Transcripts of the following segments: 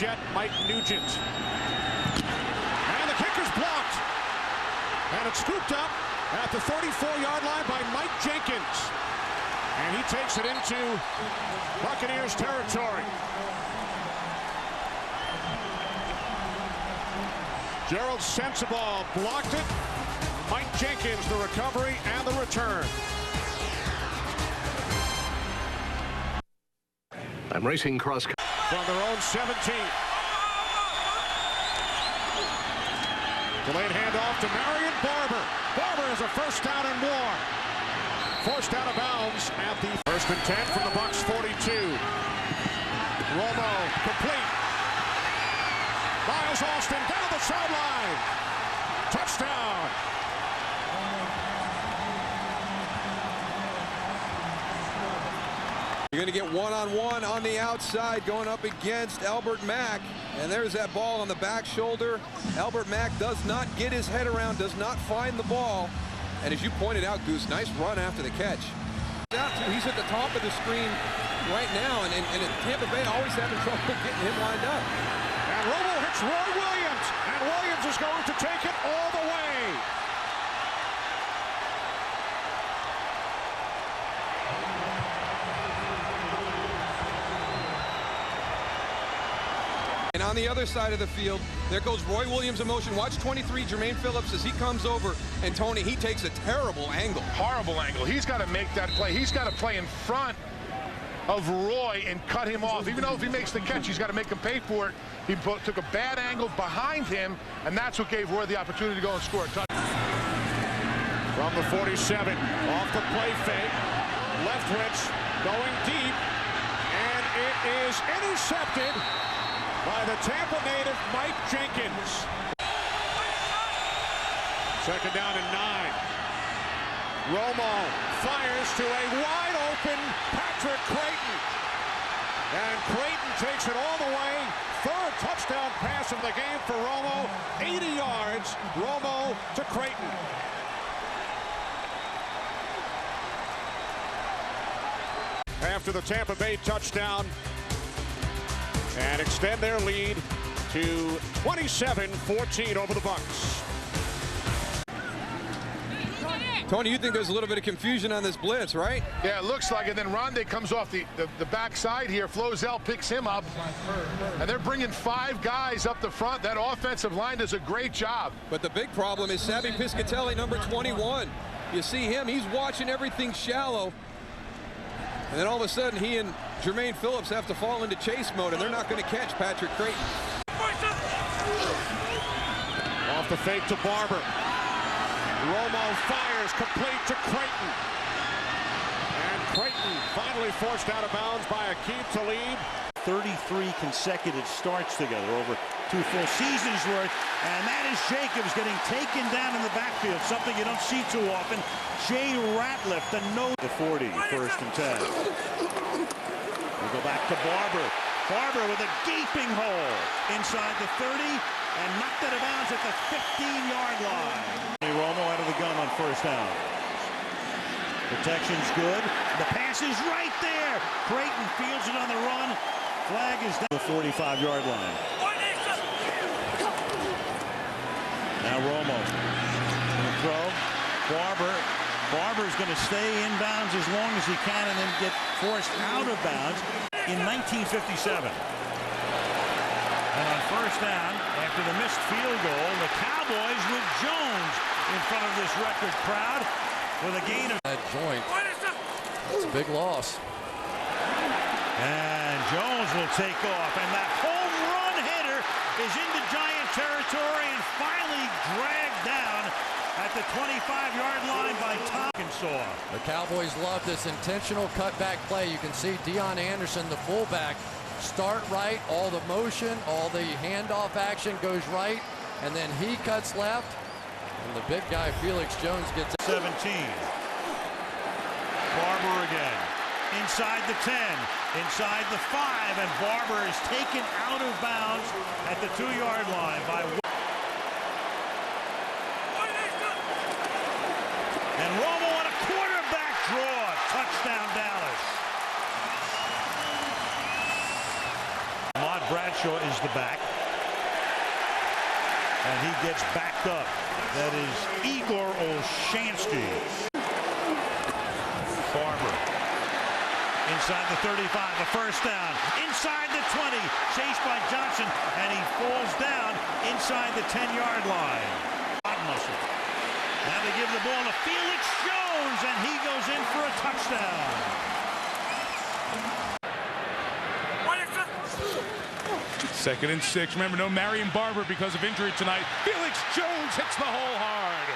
Jet, Mike Nugent. And the kicker's blocked. And it's scooped up at the 34-yard line by Mike Jenkins. And he takes it into Buccaneers territory. Jarrod sends the ball, blocked it. Mike Jenkins, the recovery and the return. I'm racing cross from their own 17. Delayed handoff to Marion Barber. Barber has a first down and more. Forced out of bounds at the 1st and 10 from the Bucs 42. Romo complete. Miles Austin down the sideline. Touchdown. You're going to get one-on-one on the outside going up against Albert Mack. And there's that ball on the back shoulder. Albert Mack does not get his head around, does not find the ball. And as you pointed out, Goose, nice run after the catch. He's at the top of the screen right now, and Tampa Bay always having trouble getting him lined up. And Romo hits Roy Williams, and Williams is going to take it all the way. And on the other side of the field, there goes Roy Williams in motion. Watch 23, Jermaine Phillips, as he comes over. And Tony, he takes a terrible angle. Horrible angle. He's got to make that play. He's got to play in front of Roy and cut him off. Even though if he makes the catch, he's got to make him pay for it. He took a bad angle behind him, and that's what gave Roy the opportunity to go and score a touchdown. From the 47, off the play fake. Leftwich going deep, and it is intercepted by the Tampa native Mike Jenkins. 2nd down and 9. Romo fires to a wide open Patrick Creighton. And Creighton takes it all the way. 3rd touchdown pass of the game for Romo. 80 yards, Romo to Creighton. After the Tampa Bay touchdown, and extend their lead to 27-14 over the Bucs. Tony, you think there's a little bit of confusion on this blitz, right? Yeah, it looks like it. Then Rondé comes off the backside here. Flozell picks him up. And they're bringing 5 guys up the front. That offensive line does a great job. But the big problem is Savvy Piscatelli, number 21. You see him, he's watching everything shallow. And then all of a sudden, he and Jermaine Phillips have to fall into chase mode, and they're not going to catch Patrick Creighton. Off the fake to Barber. Romo fires complete to Creighton. And Creighton finally forced out of bounds by Aqib Talib. 33 consecutive starts together over 2 full seasons worth. And that is Jacobs getting taken down in the backfield, something you don't see too often. Jay Ratliff, the 40, 1st and 10. We go back to Barber. Barber with a gaping hole inside the 30 and knocked out of bounds at the 15-yard line. Romo out of the gun on 1st down. Protection's good. The pass is right there. Creighton fields it on the run. Flag is down the 45-yard line. Now Romo. Throw. Barber's going to stay inbounds as long as he can and then get forced out of bounds in 1957. And on 1st down, after the missed field goal, the Cowboys with Jones in front of this record crowd with a gain of that joint. That's a big loss. And Jones will take off, and that home run hitter is into Giant territory and finally dragged down at the 25-yard line by Arkansas. The Cowboys love this intentional cutback play. You can see Deion Anderson, the fullback, start right, all the motion, all the handoff action goes right, and then he cuts left, and the big guy Felix Jones gets 17. Barber again. Inside the 10, inside the 5, and Barber is taken out of bounds at the 2-yard line by and Romo on a quarterback draw. Touchdown, Dallas. Ahmad Bradshaw Bradshaw is the back. And he gets backed up. That is Igor Olshansky. Favre. Inside the 35, a first down. Inside the 20, chased by Johnson, and he falls down inside the 10-yard line. Muscle. Now they give the ball to Felix Jones, and he goes in for a touchdown. Second and 6. Remember, no Marion Barber because of injury tonight. Felix Jones hits the hole hard.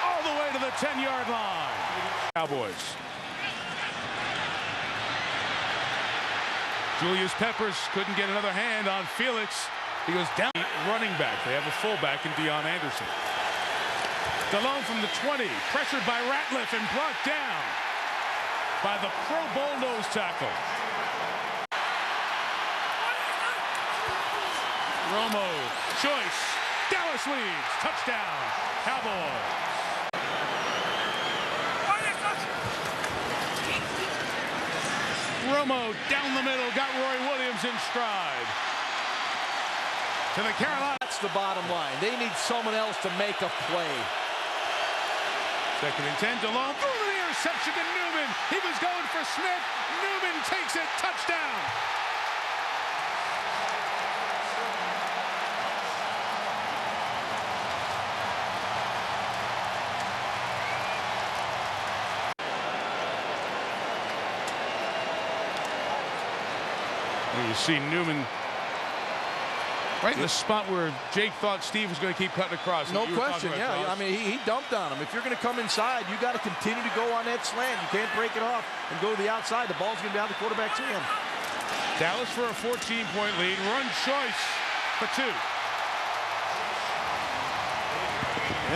All the way to the 10-yard line. Cowboys. Julius Peppers couldn't get another hand on Felix. He goes down. Running back. They have a fullback in Dion Anderson. DeLone from the 20. Pressured by Ratliff and brought down by the Pro Bowl nose tackle. Romo. Choice. Dallas leads. Touchdown. Cowboys. Romo down the middle. Got Roy Williams in stride. To the Carolina. That's the bottom line. They need someone else to make a play. Second and 10. DeLone threw the interception to Newman. He was going for Smith. Newman takes it. Touchdown. You see Newman right in the spot where Jake thought Steve was going to keep cutting across. No question, yeah. I mean, he dumped on him. If you're going to come inside, you got to continue to go on that slant. You can't break it off and go to the outside. The ball's going to be out of the quarterback's hand. Dallas for a 14-point lead. Run choice for 2.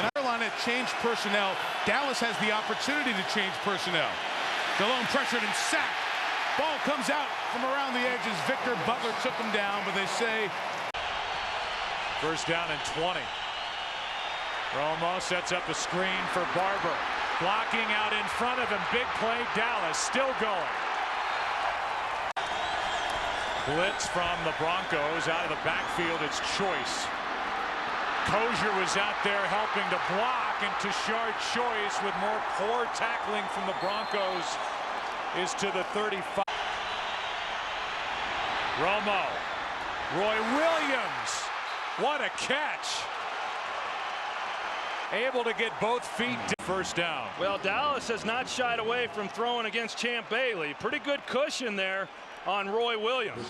And Carolina changed personnel. Dallas has the opportunity to change personnel. DeLone pressured and sacked. Ball comes out from around the edges. Victor Butler took him down, but they say first down and 20. Romo sets up a screen for Barber. Blocking out in front of him. Big play. Dallas still going. Blitz from the Broncos out of the backfield. It's Choice. Kozier was out there helping to block, and Tashard Choice with more poor tackling from the Broncos is to the 35. Romo. Roy Williams. What a catch. Able to get both feet. First down. Well, Dallas has not shied away from throwing against Champ Bailey. Pretty good cushion there on Roy Williams.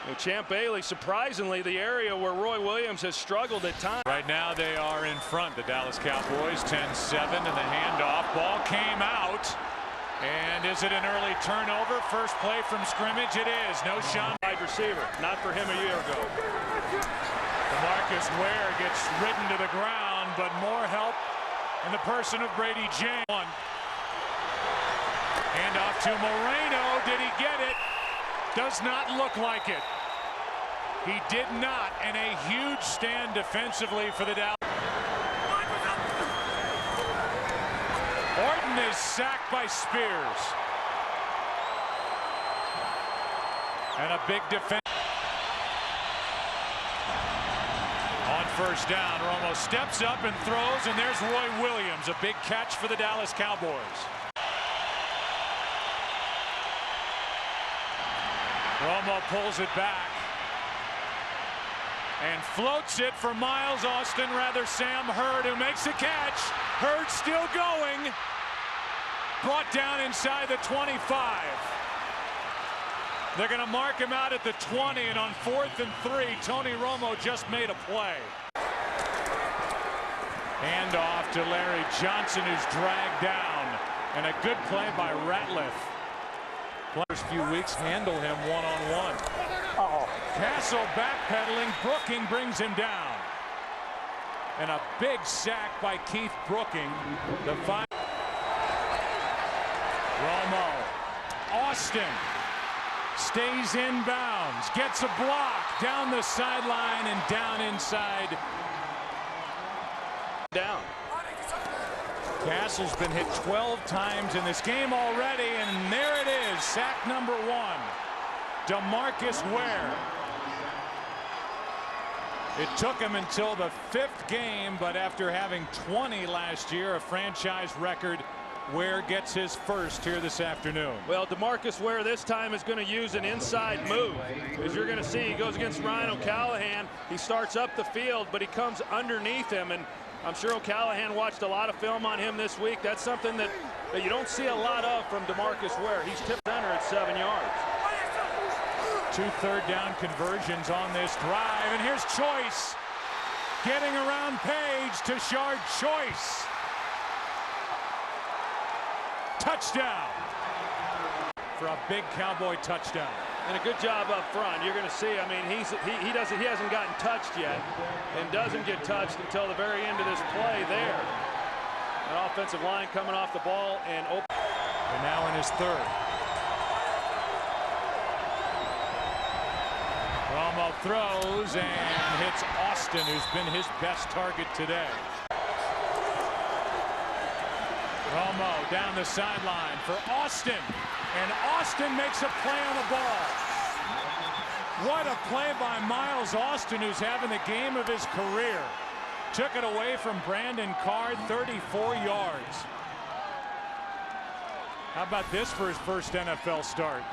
Well, Champ Bailey, surprisingly, the area where Roy Williams has struggled at times. Right now they are in front, the Dallas Cowboys, 10-7, and the handoff. Ball came out. And is it an early turnover? First play from scrimmage, it is. No shot. Wide receiver, not for him a year ago. DeMarcus Ware gets ridden to the ground, but more help in the person of Brady James. Handoff to Moreno. Did he get it? Does not look like it. He did not, and a huge stand defensively for the Dallas. Orton is sacked by Spears. And a big defense. On first down, Romo steps up and throws, and there's Roy Williams. A big catch for the Dallas Cowboys. Romo pulls it back. And floats it for Miles Austin, rather Sam Hurd, who makes the catch. Hurd still going. Brought down inside the 25. They're going to mark him out at the 20, and on 4th and 3, Tony Romo just made a play. Handoff to Larry Johnson, who's dragged down. And a good play by Ratliff. First few weeks handle him one-on-one. Castle backpedaling. Brooking brings him down. And a big sack by Keith Brooking. The five. Romo. Austin stays in bounds. Gets a block down the sideline and down inside. Down. Castle's been hit 12 times in this game already, and there it is, sack number 1. DeMarcus Ware. It took him until the 5th game, but after having 20 last year, a franchise record, Ware gets his first here this afternoon. Well, DeMarcus Ware this time is going to use an inside move. As you're going to see, he goes against Ryan O'Callahan. He starts up the field, but he comes underneath him, and I'm sure O'Callahan watched a lot of film on him this week. That's something that you don't see a lot of from DeMarcus Ware. He's tipped center at 7 yards. 2 third-down conversions on this drive, and here's Choice getting around Page to Shard Choice. Touchdown for a big Cowboy touchdown. And a good job up front. You're going to see, I mean, he hasn't gotten touched yet, and doesn't get touched until the very end of this play there. An offensive line coming off the ball and open. And now in his 3rd. Romo throws and hits Austin, who's been his best target today. Romo down the sideline for Austin, and Austin makes a play on the ball. What a play by Miles Austin, who's having the game of his career. Took it away from Brandon Carr, 34 yards. How about this for his first NFL start?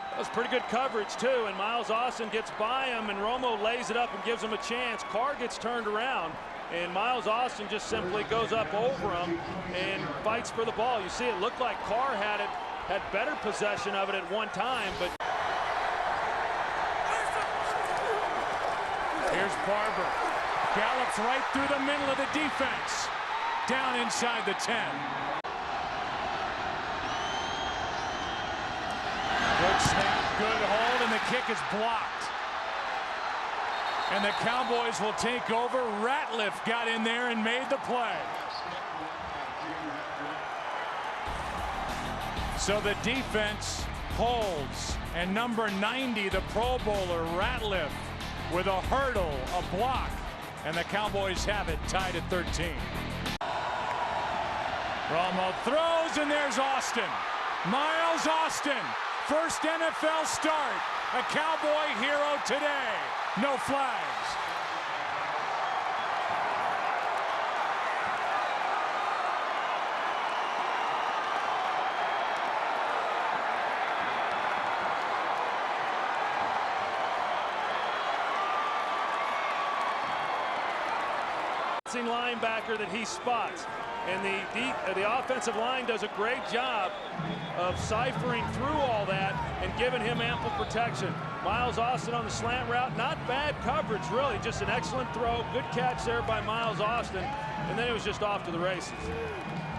That was pretty good coverage too, and Miles Austin gets by him, and Romo lays it up and gives him a chance. Carr gets turned around, and Miles Austin just simply goes up over him and fights for the ball. You see, it looked like Carr had better possession of it at one time, but here's Barber. Gallops right through the middle of the defense. Down inside the 10. Good snap, good hold, and the kick is blocked. And the Cowboys will take over. Ratliff got in there and made the play. So the defense holds, and number 90, the Pro Bowler, Ratliff, with a hurdle, a block, and the Cowboys have it tied at 13. Romo throws, and there's Austin. Miles Austin, first NFL start. A Cowboy hero today. No flags. Linebacker that he spots, and the offensive line does a great job of ciphering through all that and giving him ample protection. Miles Austin on the slant route, not bad coverage really, just an excellent throw, good catch there by Miles Austin, and then it was just off to the races.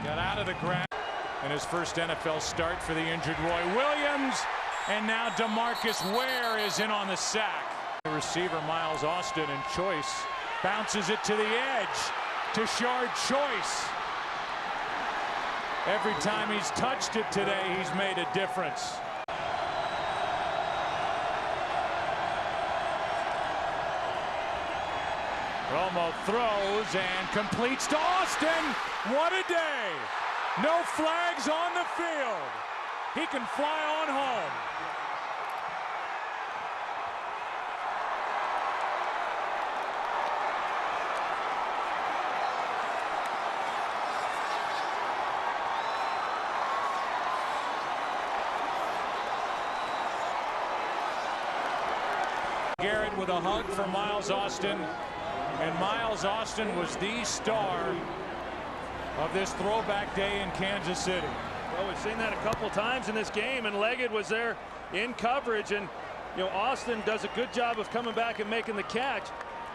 Got out of the ground in his first NFL start for the injured Roy Williams, and now DeMarcus Ware is in on the sack. The receiver Miles Austin, and Choice bounces it to the edge to Shard Choice. Every time he's touched it today, he's made a difference. Romo throws and completes to Austin. What a day. No flags on the field. He can fly on home. Jarrod with a hug for Miles Austin, and Miles Austin was the star of this throwback day in Kansas City. Well, we've seen that a couple times in this game, and Leggett was there in coverage, and Austin does a good job of coming back and making the catch,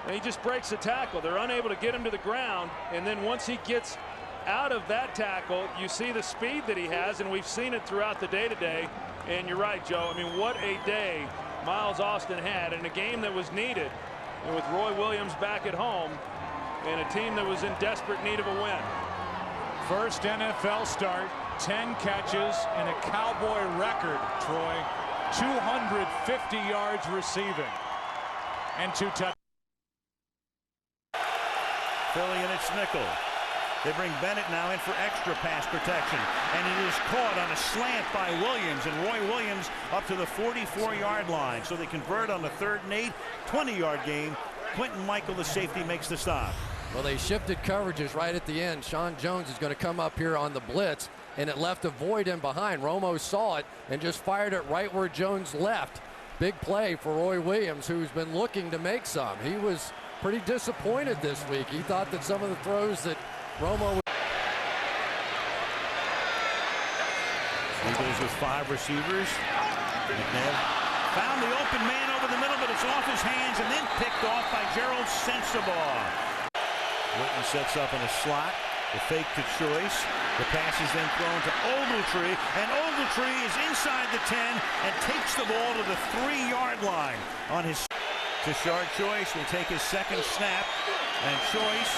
and he just breaks the tackle. They're unable to get him to the ground, and then once he gets out of that tackle, you see the speed that he has, and we've seen it throughout the day today. And you're right, Joe. I mean, what a day Miles Austin had in a game that was needed, and with Roy Williams back at home and a team that was in desperate need of a win. First NFL start, 10 catches and a Cowboy record, Troy. 250 yards receiving and 2 touchdowns. Philly in its nickel. They bring Bennett now in for extra pass protection. And it is caught on a slant by Williams. And Roy Williams up to the 44-yard line. So they convert on the 3rd and 8, 20-yard game. Quentin Michael, the safety, makes the stop. Well, they shifted coverages right at the end. Sean Jones is going to come up here on the blitz, and it left a void in behind. Romo saw it and just fired it right where Jones left. Big play for Roy Williams, who's been looking to make some. He was pretty disappointed this week. He thought that some of the throws that Romo... Eagles with 5 receivers. McNabb found the open man over the middle, but it's off his hands and then picked off by Jarrod Sensabaugh. Witten sets up in a slot. The fake to Choice. The pass is then thrown to Ogletree, and Ogletree is inside the 10 and takes the ball to the 3-yard line. On his Tashard Choice will take his 2nd snap, and Choice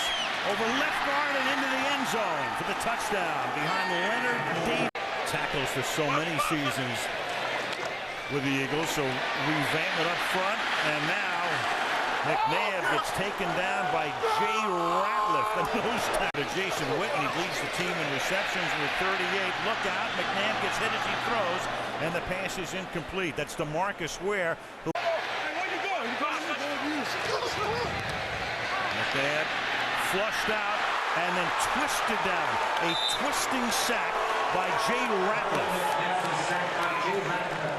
over left guard and into the end zone for the touchdown behind Leonard Davis. Tackles for so many seasons with the Eagles, so revamp it up front, and now McNabb gets taken down by Jay Ratliff. The nose tackle to Jason Whitney leads the team in receptions with 38. Look out, McNabb gets hit as he throws, and the pass is incomplete. That's DeMarcus Ware. McNabb flushed out and then twisted down. A twisting sack by Jay Ratliff.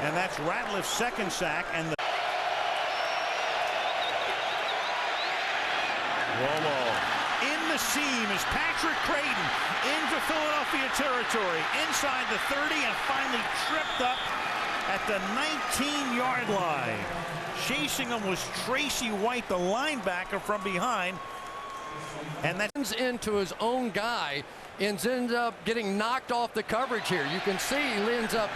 And that's Ratliff's 2nd sack, and the Romo in the seam is Patrick Creighton into Philadelphia territory, inside the 30, and finally tripped up at the 19-yard line. Chasing him was Tracy White, the linebacker, from behind. And that's into his own guy and ends up getting knocked off the coverage here. You can see he ends up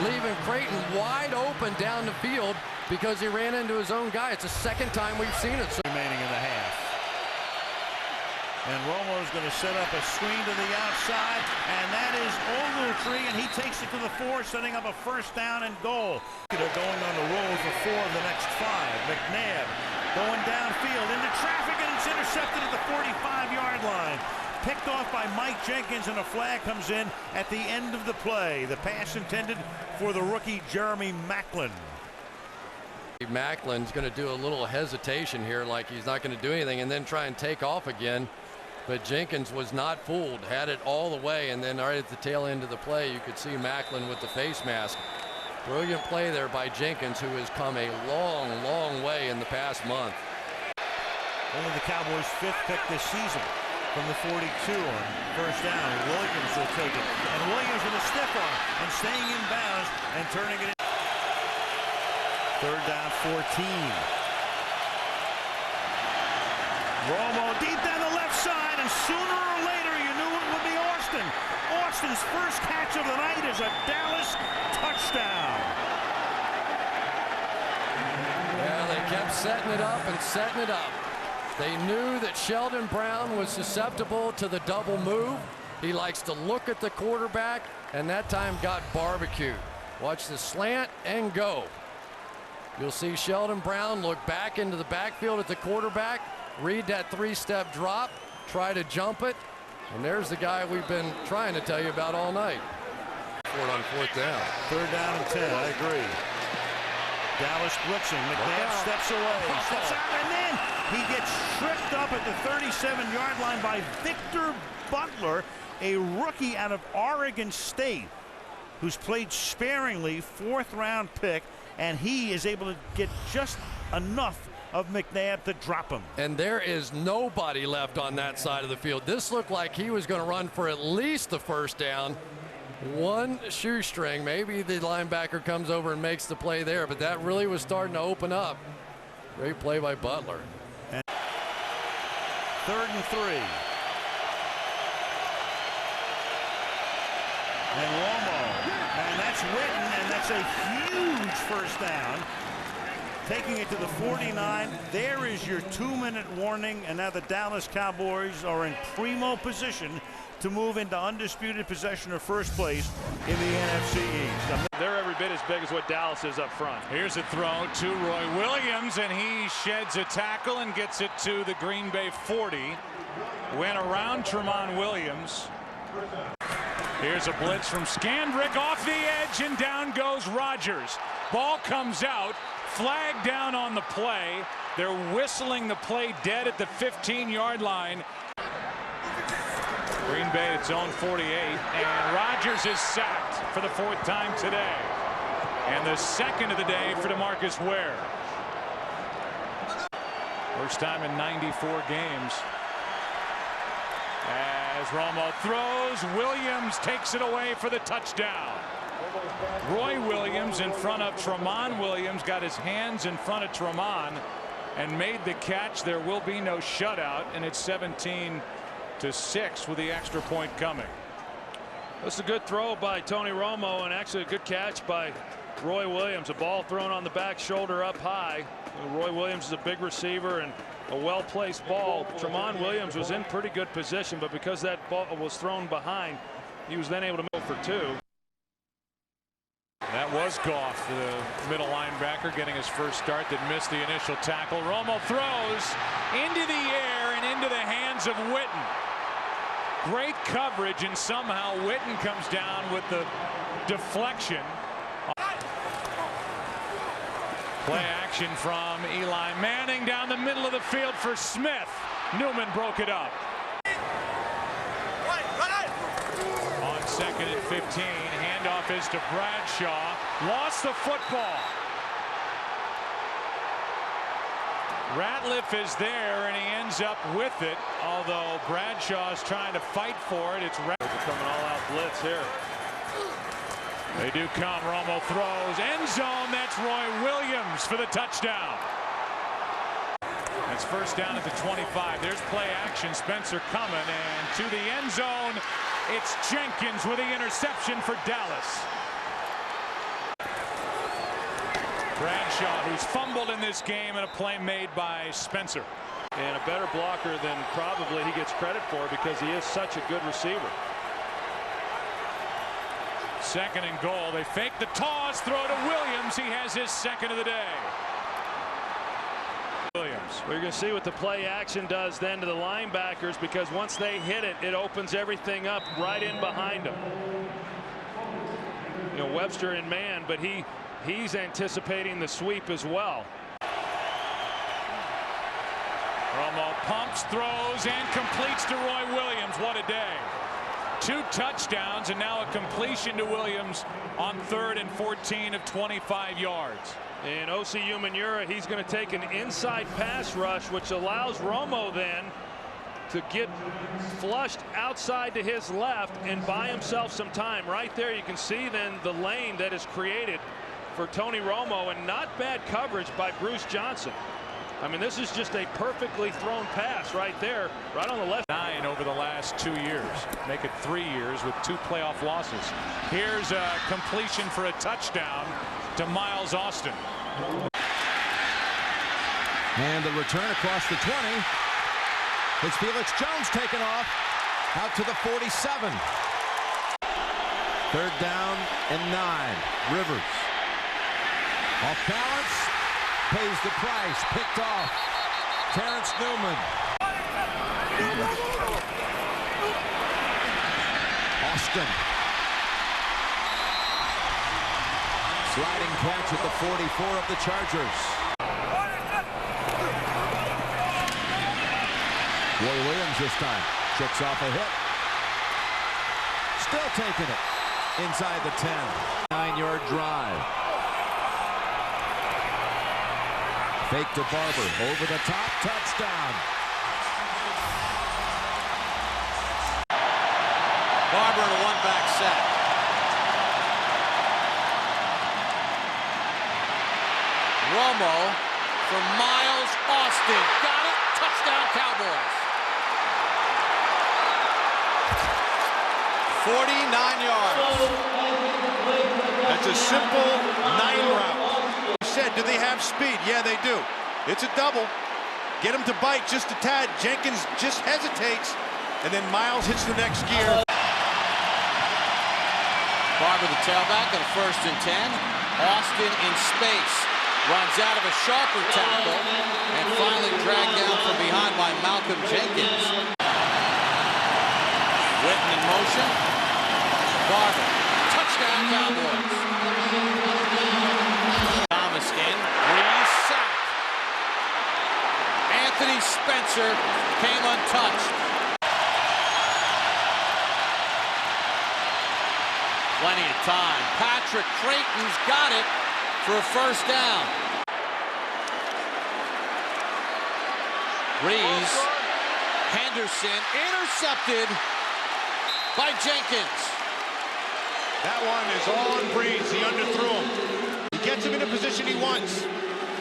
leaving Creighton wide open down the field because he ran into his own guy. It's the 2nd time we've seen it. Remaining in the half. And Romo's going to set up a screen to the outside, and that is Ogletree, and he takes it to the 4, setting up a 1st down and goal. They're going on the roll for 4 of the next 5. McNabb going downfield into traffic, and it's intercepted at the 45-yard line. Picked off by Mike Jenkins, and a flag comes in at the end of the play. The pass intended for the rookie Jeremy Maclin. Macklin's going to do a little hesitation here, like he's not going to do anything, and then try and take off again. But Jenkins was not fooled, had it all the way, and then right at the tail end of the play, you could see Macklin with the face mask. Brilliant play there by Jenkins, who has come a long, long way in the past month. Only the Cowboys' 5th pick this season from the 42 on 1st down. Williams will take it, and Williams with a stiff arm and staying in bounds and turning it in. 3rd down, 14. Romo deep down the left side, and sooner or later you knew it would be Austin. Austin's first catch of the night is a Dallas touchdown. Yeah, they kept setting it up and setting it up. They knew that Sheldon Brown was susceptible to the double move. He likes to look at the quarterback, and that time got barbecued. Watch the slant and go. You'll see Sheldon Brown look back into the backfield at the quarterback, read that 3-step drop, try to jump it, and there's the guy we've been trying to tell you about all night. For it on 4th down. 3rd down and 10, I agree. Dallas blitzing. McNabb steps away, steps out, and then he gets tripped up at the 37-yard line by Victor Butler, a rookie out of Oregon State, who's played sparingly, 4th-round pick, and he is able to get just enough of McNabb to drop him. And there is nobody left on that side of the field. This looked like he was going to run for at least the 1st down. One shoestring, maybe the linebacker comes over and makes the play there, but that really was starting to open up. Great play by Butler. And 3rd and 3. And Romo, and that's Witten, and that's a huge 1st down. Taking it to the 49. There is your 2-minute warning, and now the Dallas Cowboys are in primo position to move into undisputed possession of 1st place in the NFC East. They're every bit as big as what Dallas is up front. Here's a throw to Roy Williams, and he sheds a tackle and gets it to the Green Bay 40. went around Tramon Williams. Here's a blitz from Scandrick off the edge, and down goes Rodgers. Ball comes out, flag down on the play. They're whistling the play dead at the 15-yard line. Green Bay at zone 48, and Rodgers is sacked for the 4th time today. And the 2nd of the day for DeMarcus Ware. First time in 94 games. As Romo throws, Williams takes it away for the touchdown. Roy Williams in front of Tramon Williams, got his hands in front of Tramon and made the catch. There will be no shutout, and it's 17-6 with the extra point coming. That's a good throw by Tony Romo, and actually a good catch by Roy Williams. A ball thrown on the back shoulder up high. Roy Williams is a big receiver and a well-placed ball. Tramon Williams was in pretty good position, but because that ball was thrown behind, he was then able to move for 2. That was Goff, the middle linebacker, getting his first start that missed the initial tackle. Romo throws into the air and into the hands of Witten. Great coverage, and somehow Witten comes down with the deflection. Play action from Eli Manning down the middle of the field for Smith. Newman broke it up. On 2nd and 15, handoff is to Bradshaw. Lost the football. Ratliff is there, and he ends up with it. Although Bradshaw is trying to fight for it. It's coming all-out blitz here. They do come. Romo throws. End zone. That's Roy Williams for the touchdown. It's first down at the 25. There's play action. Spencer coming. And to the end zone, it's Jenkins with the interception for Dallas. Bradshaw, who's fumbled in this game, and a play made by Spencer. And a better blocker than probably he gets credit for, because he is such a good receiver. 2nd and goal. They fake the toss, throw to Williams. He has his 2nd of the day. Williams. We're going to see what the play action does then to the linebackers, because once they hit it, it opens everything up right in behind them. You know, Webster in man, but he's anticipating the sweep as well. Romo pumps, throws, and completes to Roy Williams. What a day. 2 touchdowns, and now a completion to Williams on 3rd and 14 of 25 yards. And O.C. Umenyiora, he's going to take an inside pass rush, which allows Romo then to get flushed outside to his left and buy himself some time. Right there you can see then the lane that is created for Tony Romo, and not bad coverage by Bruce Johnson. I mean, this is just a perfectly thrown pass right there, right on the left. 9 over the last 2 years. Make it 3 years with 2 playoff losses. Here's a completion for a touchdown to Miles Austin. And the return across the 20. It's Felix Jones taken off out to the 47. 3rd down and 9. Rivers. Off balance. Pays the price. Picked off. Terrence Newman. Austin. Sliding catch at the 44 of the Chargers. Roy Williams this time. Checks off a hit. Still taking it. Inside the 10. 9-yard drive. Fake to Barber, over the top, touchdown. Barber in a one-back sack. Romo for Miles Austin. Got it, touchdown Cowboys. 49 yards. That's a simple 9 route. Said, do they have speed? Yeah, they do. It's a double. Get him to bite just a tad. Jenkins just hesitates, and then Miles hits the next gear. Barber the tailback on a 1st and 10. Austin in space. Runs out of a sharper tackle and finally dragged down from behind by Malcolm Jenkins. motion. Favre. Touchdown, Cowboys. Thomas in. Breeze sacked. Anthony Spencer came untouched. Plenty of time. Patrick Creighton's got it for a first down. Breeze. Henderson intercepted by Jenkins. That one is all on Breeze. He underthrew him. He gets him in a position he wants.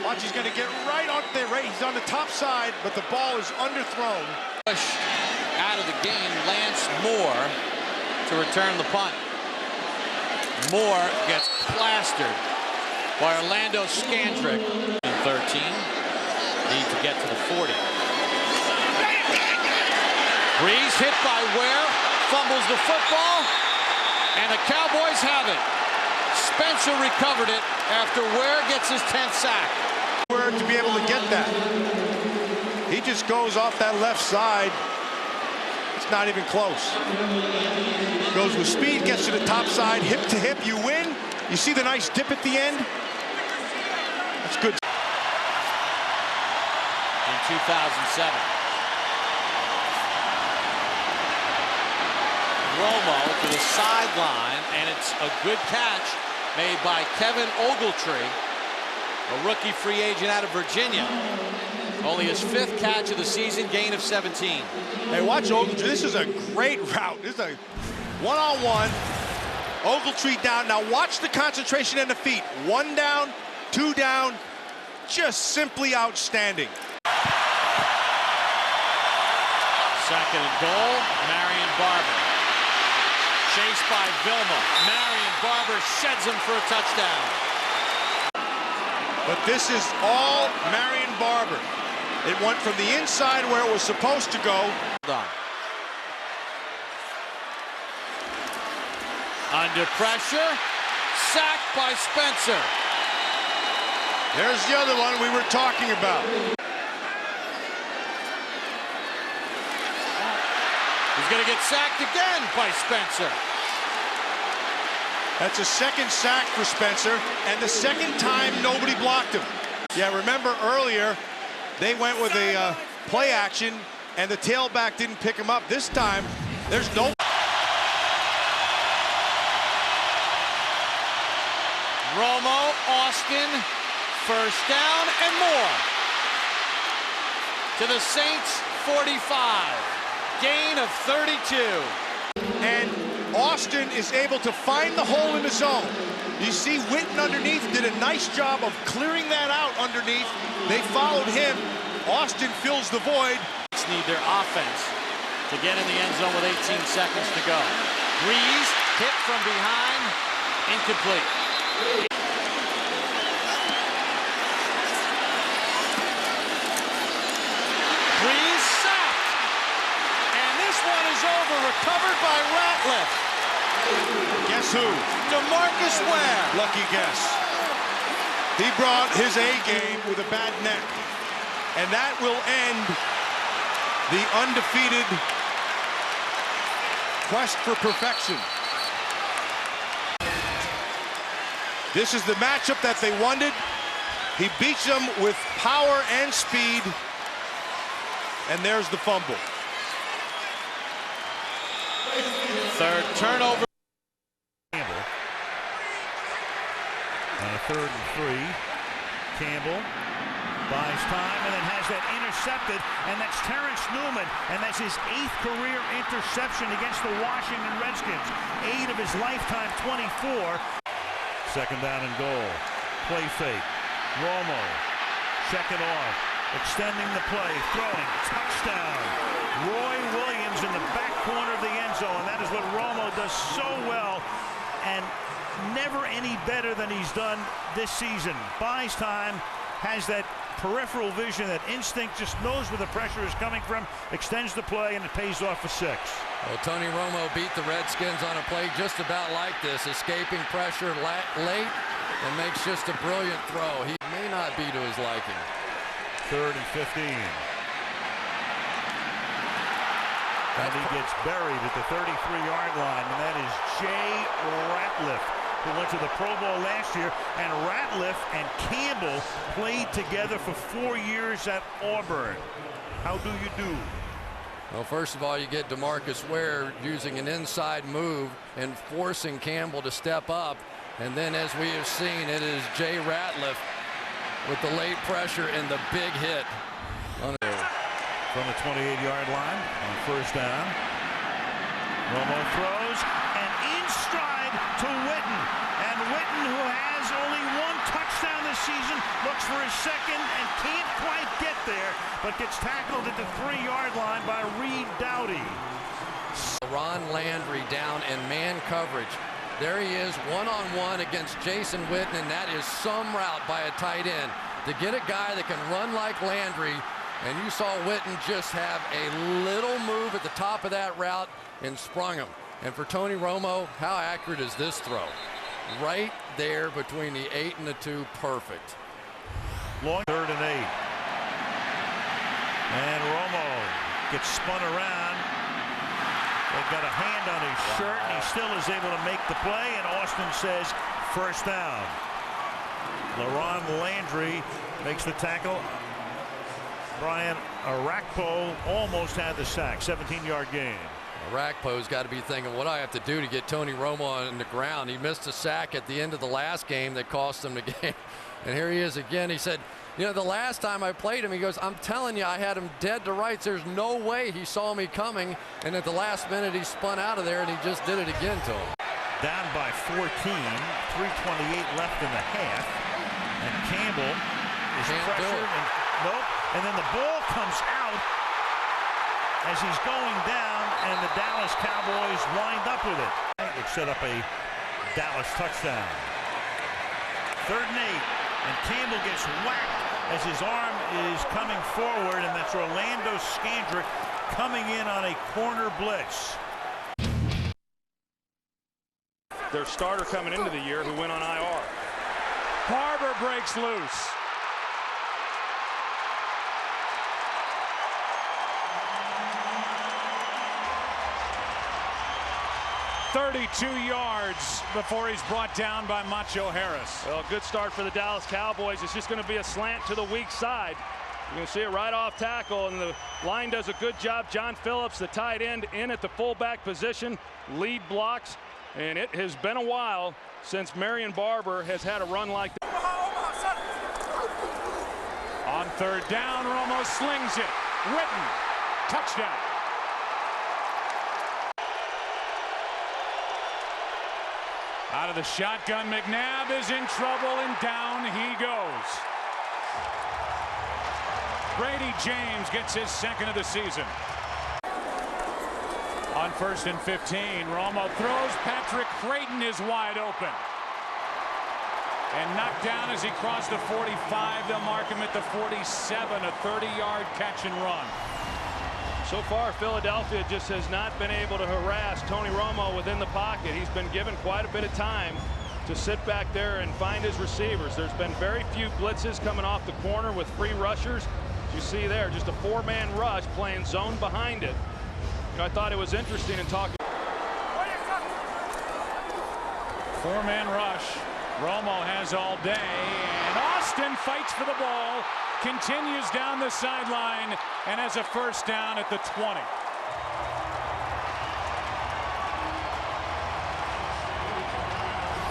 Watch, he's going to get right on there. Right, he's on the top side, but the ball is underthrown. Push out of the game. Lance Moore to return the punt. Moore gets plastered by Orlando Scandrick. 13. Need to get to the 40. Breeze hit by Ware. Fumbles the football. And the Cowboys have it. Spencer recovered it after Ware gets his 10th sack. Ware to be able to get that. He just goes off that left side. It's not even close. Goes with speed, gets to the top side, hip to hip, you win. You see the nice dip at the end? That's good. In 2007. Romo to the sideline, and it's a good catch made by Kevin Ogletree, a rookie free agent out of Virginia. Only his 5th catch of the season, gain of 17. Hey, watch Ogletree. This is a great route. This is a one-on-one. Ogletree down. Now watch the concentration and the feet. 1 down, 2 down. Just simply outstanding. 2nd and goal, Marion Barber. Chased by Vilma. Marion Barber sheds him for a touchdown. But this is all Marion Barber. It went from the inside where it was supposed to go. Under pressure, sacked by Spencer. There's the other one we were talking about. He's going to get sacked again by Spencer. That's a 2nd sack for Spencer, and the 2nd time nobody blocked him. Yeah, remember earlier, they went with a play action, and the tailback didn't pick him up. This time, there's no... Romo, Austin, first down and more. To the Saints, 45. Gain of 32. And Austin is able to find the hole in the zone. You see Witten underneath did a nice job of clearing that out underneath. They followed him. Austin fills the void. Need their offense to get in the end zone with 18 seconds to go. Breeze hit from behind, incomplete. Breeze sacked, and this one is over, recovered by Ratliff. Guess who? DeMarcus Ware. Lucky guess. He brought his A game with a bad neck, and that will end the undefeated quest for perfection. This is the matchup that they wanted. He beats them with power and speed. And there's the fumble. 3rd turnover. Campbell. And a 3rd and 3. Campbell buys time and then has that intercepted, and that's Terrence Newman, and that's his 8th career interception against the Washington Redskins. 8 of his lifetime 24. 2nd down and goal. Play fake. Romo. Check it off. Extending the play. Throwing. Touchdown. Roy Williams in the back corner of the end zone. That is what Romo does so well, and never any better than he's done this season. Buys time. Has that peripheral vision, that instinct, just knows where the pressure is coming from, extends the play, and it pays off for 6. Well, Tony Romo beat the Redskins on a play just about like this, escaping pressure late and makes just a brilliant throw. He may not be to his liking. 3rd and 15. And he gets buried at the 33-yard line, and that is Jay Ratliff, who went to the Pro Bowl last year. And Ratliff and Campbell played together for 4 years at Auburn. How do you do? Well, first of all, you get DeMarcus Ware using an inside move and forcing Campbell to step up. And then, as we have seen, it is Jay Ratliff with the late pressure and the big hit. From the 28-yard line on first down. Romo throws, and in stride to Witten. And Witten, who has only 1 touchdown this season, looks for his second and can't quite get there, but gets tackled at the 3-yard line by Reed Doughty. Ron Landry down in man coverage. There he is, one-on-one against Jason Witten, and that is some route by a tight end. To get a guy that can run like Landry, and you saw Witten just have a little move at the top of that route and sprung him. And for Tony Romo, how accurate is this throw? Right there between the 8 and the 2, perfect. Long 3rd and 8. And Romo gets spun around. They've got a hand on his shirt, and he still is able to make the play, and Austin says first down. LaRon Landry makes the tackle. Brian Arakpo almost had the sack. 17-yard gain. Arakpo's got to be thinking, what do I have to do to get Tony Romo on the ground? He missed a sack at the end of the last game that cost him the game. And here he is again. He said, you know, the last time I played him, he goes, I'm telling you, I had him dead to rights. There's no way he saw me coming. And at the last minute, he spun out of there, and he just did it again to him. Down by 14, 3:28 left in the half. And Campbell is pressured. Nope. And then the ball comes out as he's going down, and the Dallas Cowboys wind up with it. It set up a Dallas touchdown. 3rd and 8, and Campbell gets whacked as his arm is coming forward, and that's Orlando Scandrick coming in on a corner blitz. Their starter coming into the year who went on IR. Favre breaks loose. "32 yards before he's brought down by Macho Harris." Well, good start for the Dallas Cowboys. It's just going to be a slant to the weak side. You're going to see it right off tackle, and the line does a good job. John Phillips, the tight end, in at the fullback position, lead blocks, and it has been a while since Marion Barber has had a run like that. On 3rd down, Romo slings it. Witten, touchdown. Out of the shotgun, McNabb is in trouble, and down he goes. Brady James gets his 2nd of the season. On 1st and 15, Romo throws. Patrick Creighton is wide open. And knocked down as he crossed the 45. They'll mark him at the 47, a 30-yard catch and run. So far, Philadelphia just has not been able to harass Tony Romo within the pocket. He's been given quite a bit of time to sit back there and find his receivers. There's been very few blitzes coming off the corner with free rushers. You see there, just a 4-man rush playing zone behind it. You know, I thought it was interesting in talking. 4-man rush. Romo has all day, and Austin fights for the ball, continues down the sideline, and has a first down at the 20.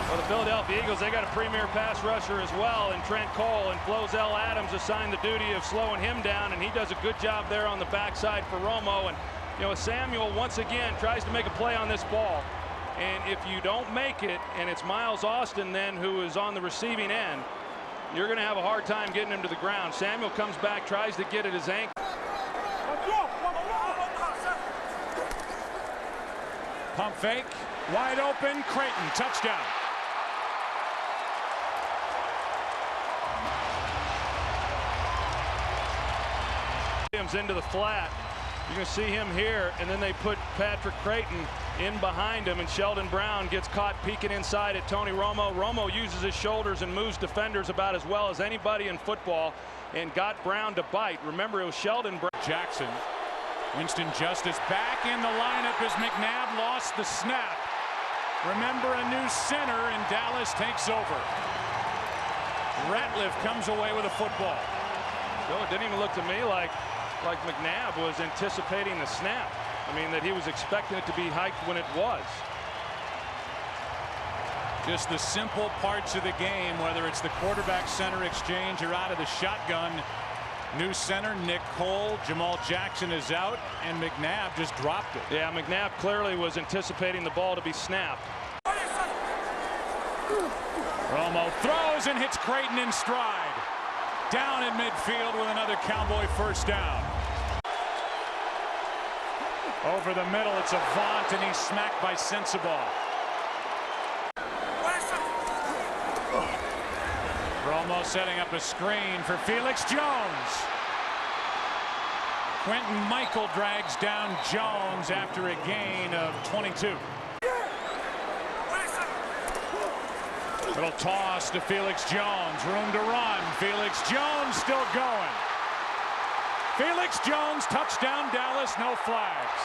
Well, the Philadelphia Eagles, they got a premier pass rusher as well in Trent Cole, and Flozell Adams assigned the duty of slowing him down, and he does a good job there on the backside for Romo. And you know, Samuel once again tries to make a play on this ball, and if you don't make it, and it's Miles Austin then who is on the receiving end, you're going to have a hard time getting him to the ground. Samuel comes back, tries to get at his ankle. Pump fake, wide open, Creighton, touchdown. Into the flat. You can see him here, and then they put Patrick Creighton in behind him, and Sheldon Brown gets caught peeking inside at Tony Romo. Romo uses his shoulders and moves defenders about as well as anybody in football, and got Brown to bite. Remember, it was Sheldon Brown. Jackson Winston Justice back in the lineup as McNabb lost the snap. Remember, a new center, and Dallas takes over. Ratliff comes away with a football. So it didn't even look to me like McNabb was anticipating the snap. I mean, that he was expecting it to be hiked when it was. Just the simple parts of the game, whether it's the quarterback-center exchange or out of the shotgun. New center, Nick Cole. Jamal Jackson is out, and McNabb just dropped it. Yeah, McNabb clearly was anticipating the ball to be snapped. Romo throws and hits Creighton in stride. Down in midfield with another Cowboy first down. Over the middle, it's Avant, and he's smacked by Sensabaugh. Romo setting up a screen for Felix Jones. Quentin Michael drags down Jones after a gain of 22. Little toss to Felix Jones. Room to run. Felix Jones still going. Felix Jones, touchdown Dallas, no flags.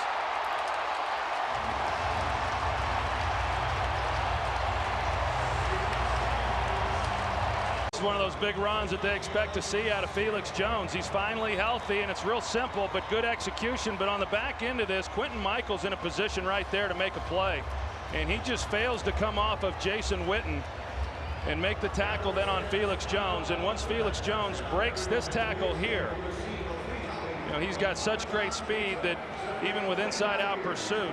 One of those big runs that they expect to see out of Felix Jones. He's finally healthy, and it's real simple, but good execution. But on the back end of this, Quentin Michael's in a position right there to make a play, and he just fails to come off of Jason Witten and make the tackle then on Felix Jones. And once Felix Jones breaks this tackle here, you know, he's got such great speed that even with inside-out pursuit,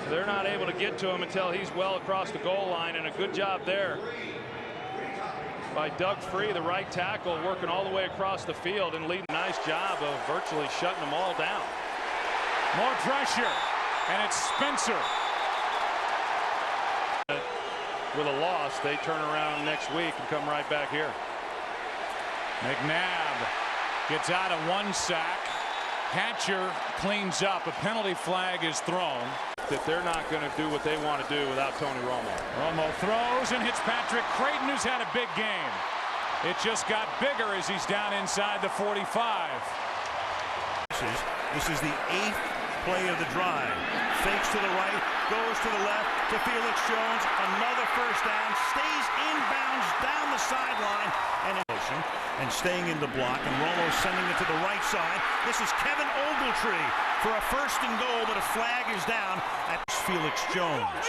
they're not able to get to him until he's well across the goal line. And a good job there by Doug Free, the right tackle, working all the way across the field and leading. Nice job of virtually shutting them all down. More pressure, and it's Spencer. With a loss, they turn around next week and come right back here. McNabb gets out of one sack. Hatcher cleans up. A penalty flag is thrown. That they're not going to do what they want to do without Tony Romo. Romo throws and hits Patrick Creighton, who's had a big game. It just got bigger as he's down inside the 45. This is the 8th play of the drive. Fakes to the right, goes to the left to Felix Jones. Another first down, stays inbounds down the sideline and staying in the block, and Romo sending it to the right side. This is Kevin Ogletree for a first and goal, but a flag is down at Felix Jones.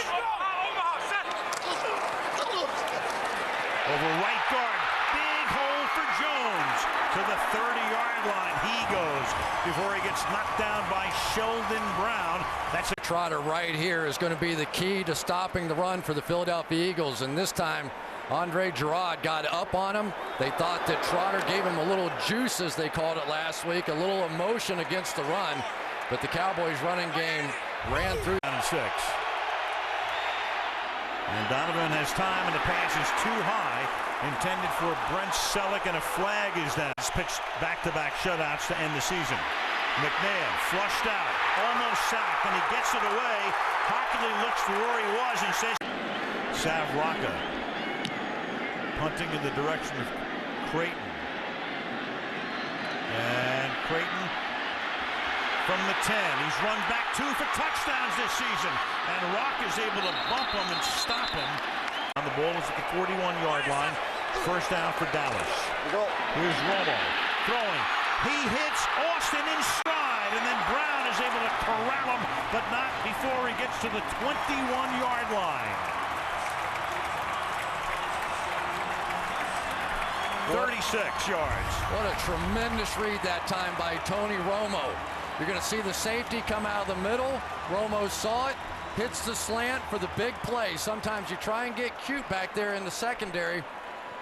Over right guard, big hole for Jones to the 30-yard line. He goes before he gets knocked down by Sheldon Brown. That's a Trotter right here is going to be the key to stopping the run for the Philadelphia Eagles, and this time Andre Jarrod got up on him. They thought that Trotter gave him a little juice, as they called it last week, a little emotion against the run, but the Cowboys running game ran through. 6. And Donovan has time, and the pass is too high, intended for Brent Selleck, and a flag is down. He's pitched back-to-back shutouts to end the season. McNabb flushed out, almost sacked, and he gets it away. Hockley looks to where he was and says, Savraka punting in the direction of Creighton. And Creighton from the 10. He's run back 2 for touchdowns this season. And Rock is able to bump him and stop him. And the ball is at the 41-yard line. First down for Dallas. Here's Romo throwing. He hits Austin in stride, and then Brown is able to corral him, but not before he gets to the 21-yard line. 36 yards. What a tremendous read that time by Tony Romo. You're going to see the safety come out of the middle. Romo saw it, hits the slant for the big play. Sometimes you try and get cute back there in the secondary.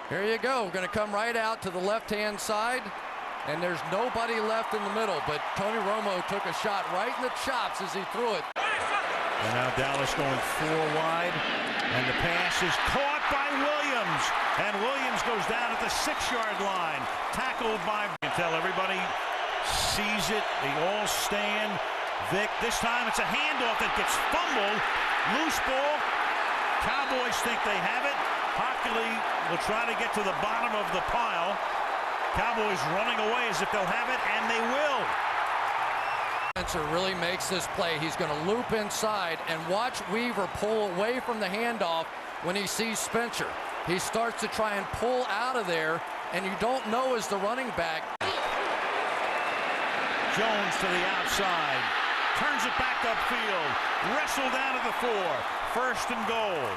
Here you go. We're going to come right out to the left-hand side, and there's nobody left in the middle, but Tony Romo took a shot right in the chops as he threw it. And now Dallas going 4 wide, and the pass is caught by Williams, and Williams goes down at the 6-yard line, tackled by, until everybody sees it. They all stand. Vic, this time it's a handoff that gets fumbled. Loose ball. Cowboys think they have it. Hockley will try to get to the bottom of the pile. Cowboys running away as if they'll have it, and they will. Spencer really makes this play. He's going to loop inside, and watch Weaver pull away from the handoff when he sees Spencer. He starts to try and pull out of there, and you don't know as the running back. Jones to the outside, turns it back upfield, wrestled out of the 4, 1st and goal.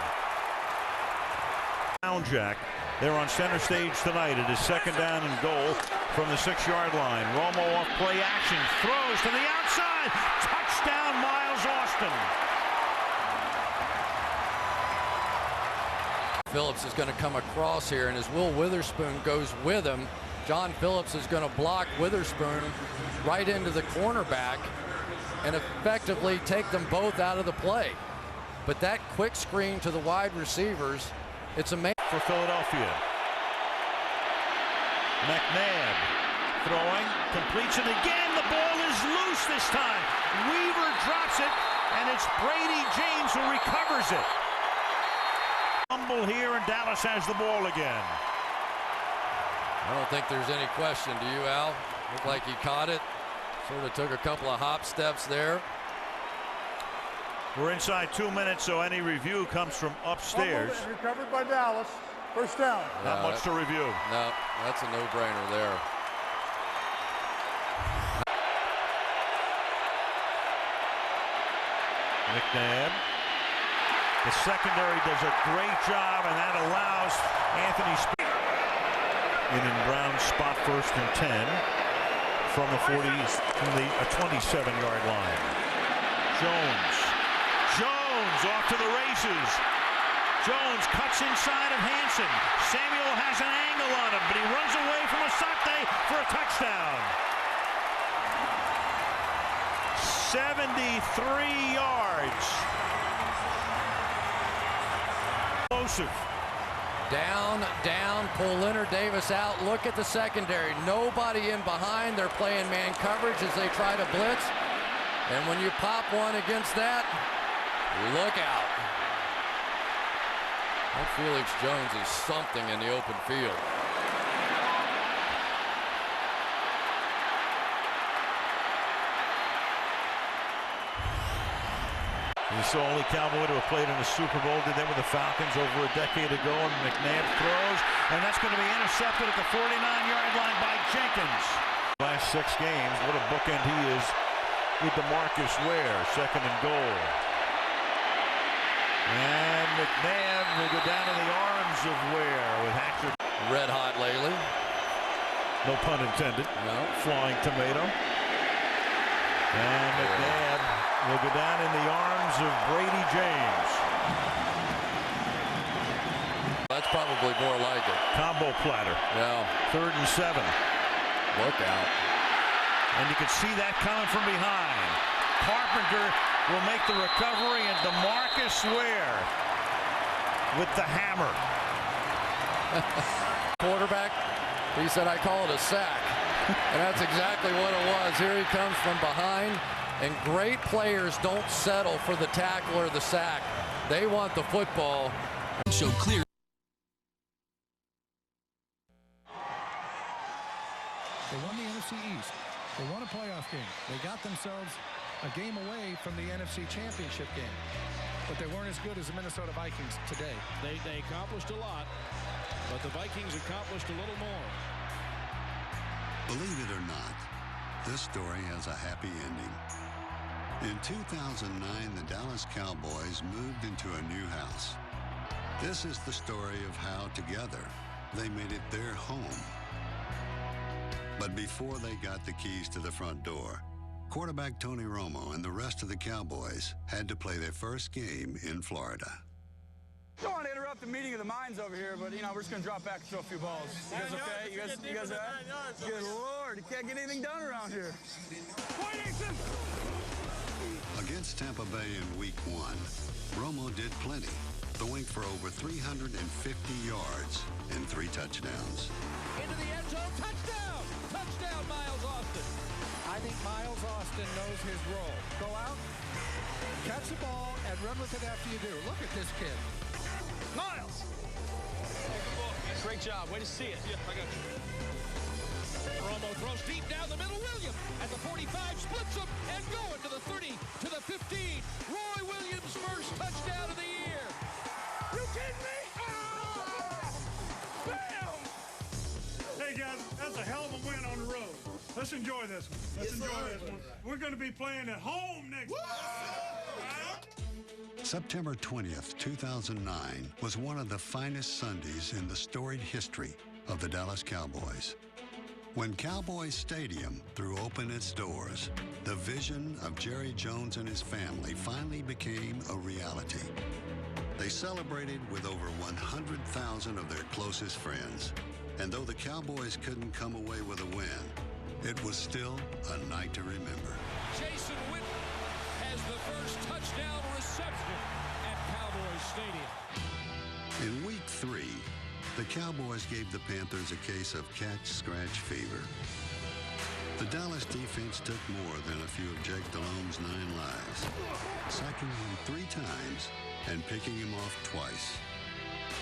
Jack, they're on center stage tonight. It is 2nd down and goal from the 6-yard line. Romo off play action, throws to the outside, touchdown Miles Austin. Phillips is going to come across here, and as Will Witherspoon goes with him, John Phillips is going to block Witherspoon right into the cornerback and effectively take them both out of the play. But that quick screen to the wide receivers, it's amazing. For Philadelphia. McNabb throwing, completes it again. The ball is loose this time. Weaver drops it, and it's Brady James who recovers it. Fumble here, and Dallas has the ball again. I don't think there's any question. Do you, Al? Looked like he caught it. Sort of took a couple of hop steps there. We're inside 2 minutes, so any review comes from upstairs. Recovered by Dallas. 1st down. Not much to review. No, that's a no-brainer there. McNabb. The secondary does a great job, and that allows Anthony in Brown's spot 1st and 10 from the 40s, from the 27-yard line. Jones off to the races. Jones cuts inside of Hansen. Samuel has an angle on him, but he runs away from Asante for a touchdown. 73 yards. Explosive. Down, pull Leonard Davis out. Look at the secondary. Nobody in behind. They're playing man coverage as they try to blitz. And when you pop one against that, look out. That Felix Jones is something in the open field. He's the only Cowboy to have played in a Super Bowl. Did that with the Falcons over a decade ago. And McNabb throws, and that's going to be intercepted at the 49-yard line by Jenkins. Last 6 games, what a bookend he is with DeMarcus Ware. 2nd and goal. And McNabb will go down in the arms of Ware with Hacker. Red hot lately. No pun intended. No. Flying tomato. And McNabb will go down in the arms of Brady James. That's probably more like it. Combo platter. Yeah. 3rd and 7. Look out. And you can see that coming from behind. Carpenter will make the recovery, and DeMarcus Ware with the hammer. Quarterback, he said, I call it a sack. And that's exactly what it was. Here he comes from behind, and great players don't settle for the tackle or the sack. They want the football. So clear. They won the NFC East. They won a playoff game. They got themselves a game away from the NFC Championship game. But they weren't as good as the Minnesota Vikings today. They accomplished a lot, but the Vikings accomplished a little more. Believe it or not, this story has a happy ending. In 2009, the Dallas Cowboys moved into a new house. This is the story of how, together, they made it their home. But before they got the keys to the front door, quarterback Tony Romo and the rest of the Cowboys had to play their first game in Florida. Don't want to interrupt the meeting of the minds over here, but, we're just going to drop back and throw a few balls. You guys okay? You guys all right? Good Lord, you can't get anything done around here. Against Tampa Bay in Week 1, Romo did plenty, throwing for over 350 yards and 3 touchdowns. Into the end zone, touchdown! Touchdown, Miles Austin. I think Miles Austin knows his role. Go out, catch the ball, and run with it after you do. Look at this kid. Miles! Great job. Way to see it. Yeah, I got you. Romo throws deep down the middle. Williams at the 45 splits them and going to the 30, to the 15. Roy Williams' first touchdown of the year. You kidding me? Bam! Hey guys, that's a hell of a win on the road. Let's enjoy this one. Let's enjoy this one. We're going to be playing at home next week. September 20th, 2009 was one of the finest Sundays in the storied history of the Dallas Cowboys. When Cowboys Stadium threw open its doors, the vision of Jerry Jones and his family finally became a reality. They celebrated with over 100,000 of their closest friends. And though the Cowboys couldn't come away with a win, it was still a night to remember. Jason Witten has the first touchdown reception at Cowboys Stadium. In week 3, the Cowboys gave the Panthers a case of catch-scratch fever. The Dallas defense took more than a few of Jake Delhomme's 9 lives, sacking him 3 times and picking him off twice.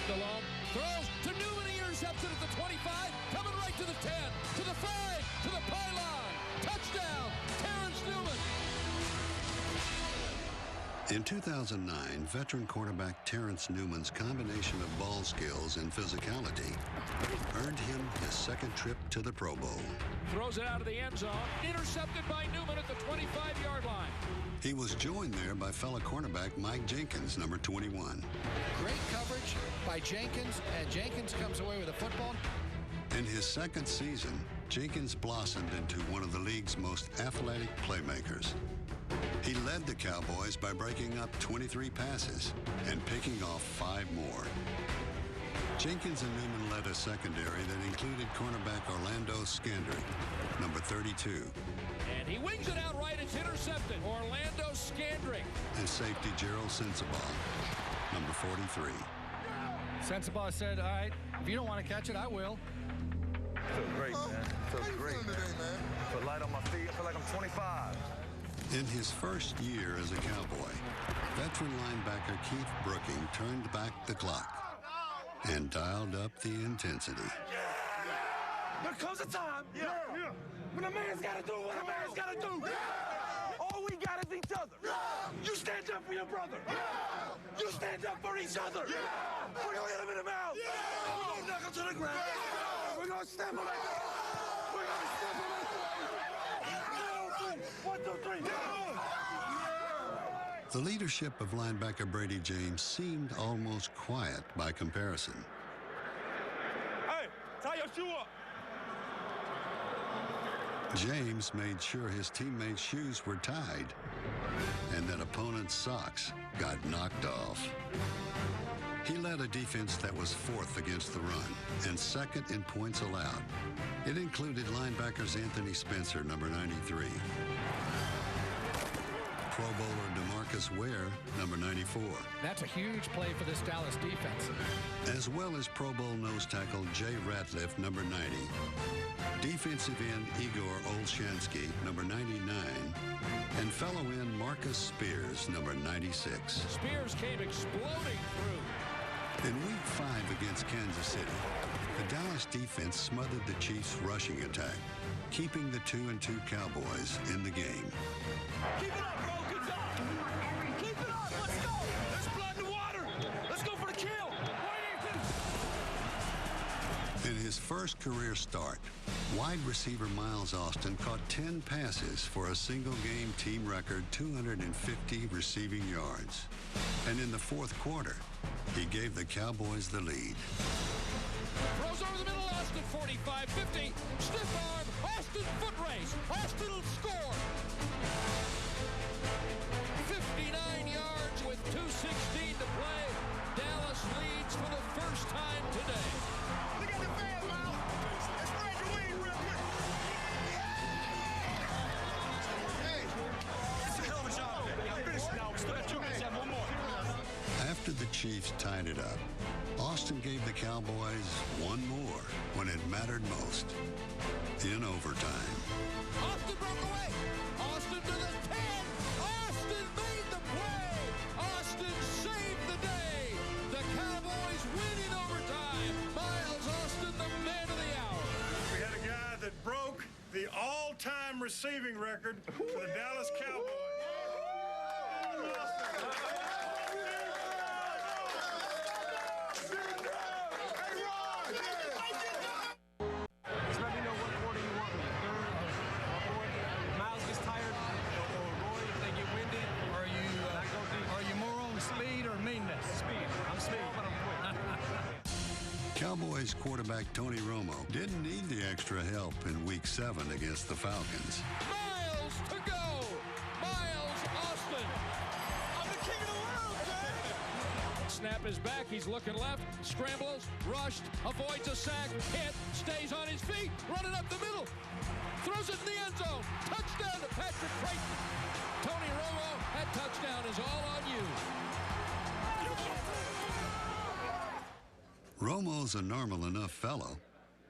Delhomme throws to Newman, he intercepted at the 25, coming right to the 10, to the 5, to the pylon. Touchdown, Terrence Newman. In 2009, veteran quarterback Terrence Newman's combination of ball skills and physicality earned him his second trip to the Pro Bowl. Throws it out of the end zone, intercepted by Newman at the 25-yard line. He was joined there by fellow cornerback Mike Jenkins, number 21. Great coverage by Jenkins, and Jenkins comes away with a football. In his second season, Jenkins blossomed into one of the league's most athletic playmakers. He led the Cowboys by breaking up 23 passes and picking off 5 more. Jenkins and Newman led a secondary that included cornerback Orlando Scandrick, number 32. And he wings it out right, it's intercepted. Orlando Scandrick. And safety Gerald Sensabaugh, number 43. Sensabaugh said, all right, if you don't want to catch it, I will. Feels great, man. Feels great, man. I feel light on my feet. I feel like I'm 25. In his first year as a Cowboy, veteran linebacker Keith Brooking turned back the clock and dialed up the intensity. There comes a time when a man's got to do what a man's got to do. All we got is each other. You stand up for your brother. You stand up for each other. We're going to hit him in the mouth. We're going to knock him to the ground. We're going to step him. We're going to step him. 1, 2, 3. The leadership of linebacker Brady James seemed almost quiet by comparison. Hey, tie your shoe up. James made sure his teammates' shoes were tied and that opponents' socks got knocked off. He led a defense that was 4th against the run and 2nd in points allowed. It included linebackers Anthony Spencer, number 93. Pro Bowler DeMarcus Ware, number 94. That's a huge play for this Dallas defense. As well as Pro Bowl nose tackle Jay Ratliff, number 90. Defensive end Igor Olshansky, number 99. And fellow end Marcus Spears, number 96. Spears came exploding through. In week 5 against Kansas City, the Dallas defense smothered the Chiefs' rushing attack, keeping the 2-2 Cowboys in the game. Keep it up, bro. Good job. Keep it up. Let's go. There's blood in the water. Let's go for the kill. In his first career start, wide receiver Miles Austin caught 10 passes for a single-game team record 250 receiving yards. And in the 4th quarter, he gave the Cowboys the lead. Throws over the middle, Austin 45, 50, stiff arm, Austin foot race, Austin will score. 59 yards with 2:16 to play. Dallas leads for the first time today. Look at the fan, Miles. Let's spread your wings real quick. Hey, it's a hell of a job. I'm finished now. We still got 2 minutes and 1 more. After the Chiefs tied it up, Austin gave the Cowboys 1 more when it mattered most, in overtime. Austin broke away. Austin to the 10. Austin made the play. Austin saved the day. The Cowboys win in overtime. Miles Austin, the man of the hour. We had a guy that broke all-time receiving record for the Dallas Cowboys. Just let me know what quarter you want me. Third or fourth. Miles gets tired, or Roy, if they get winded. Are you more on speed or meanness? Speed. I'm speed, but I'm quick. Cowboys quarterback Tony Romo didn't need the extra help in Week 7 against the Falcons. Miles to go. Miles Austin. I'm the king of the world, man. Snap is back. He's looking left. Scrambles. Rushed. Avoids a sack. Hit. Stays on his feet. Running up the middle. Throws it in the end zone. Touchdown to Patrick Creighton. Tony Romo, that touchdown is all on you. Romo's a normal enough fellow,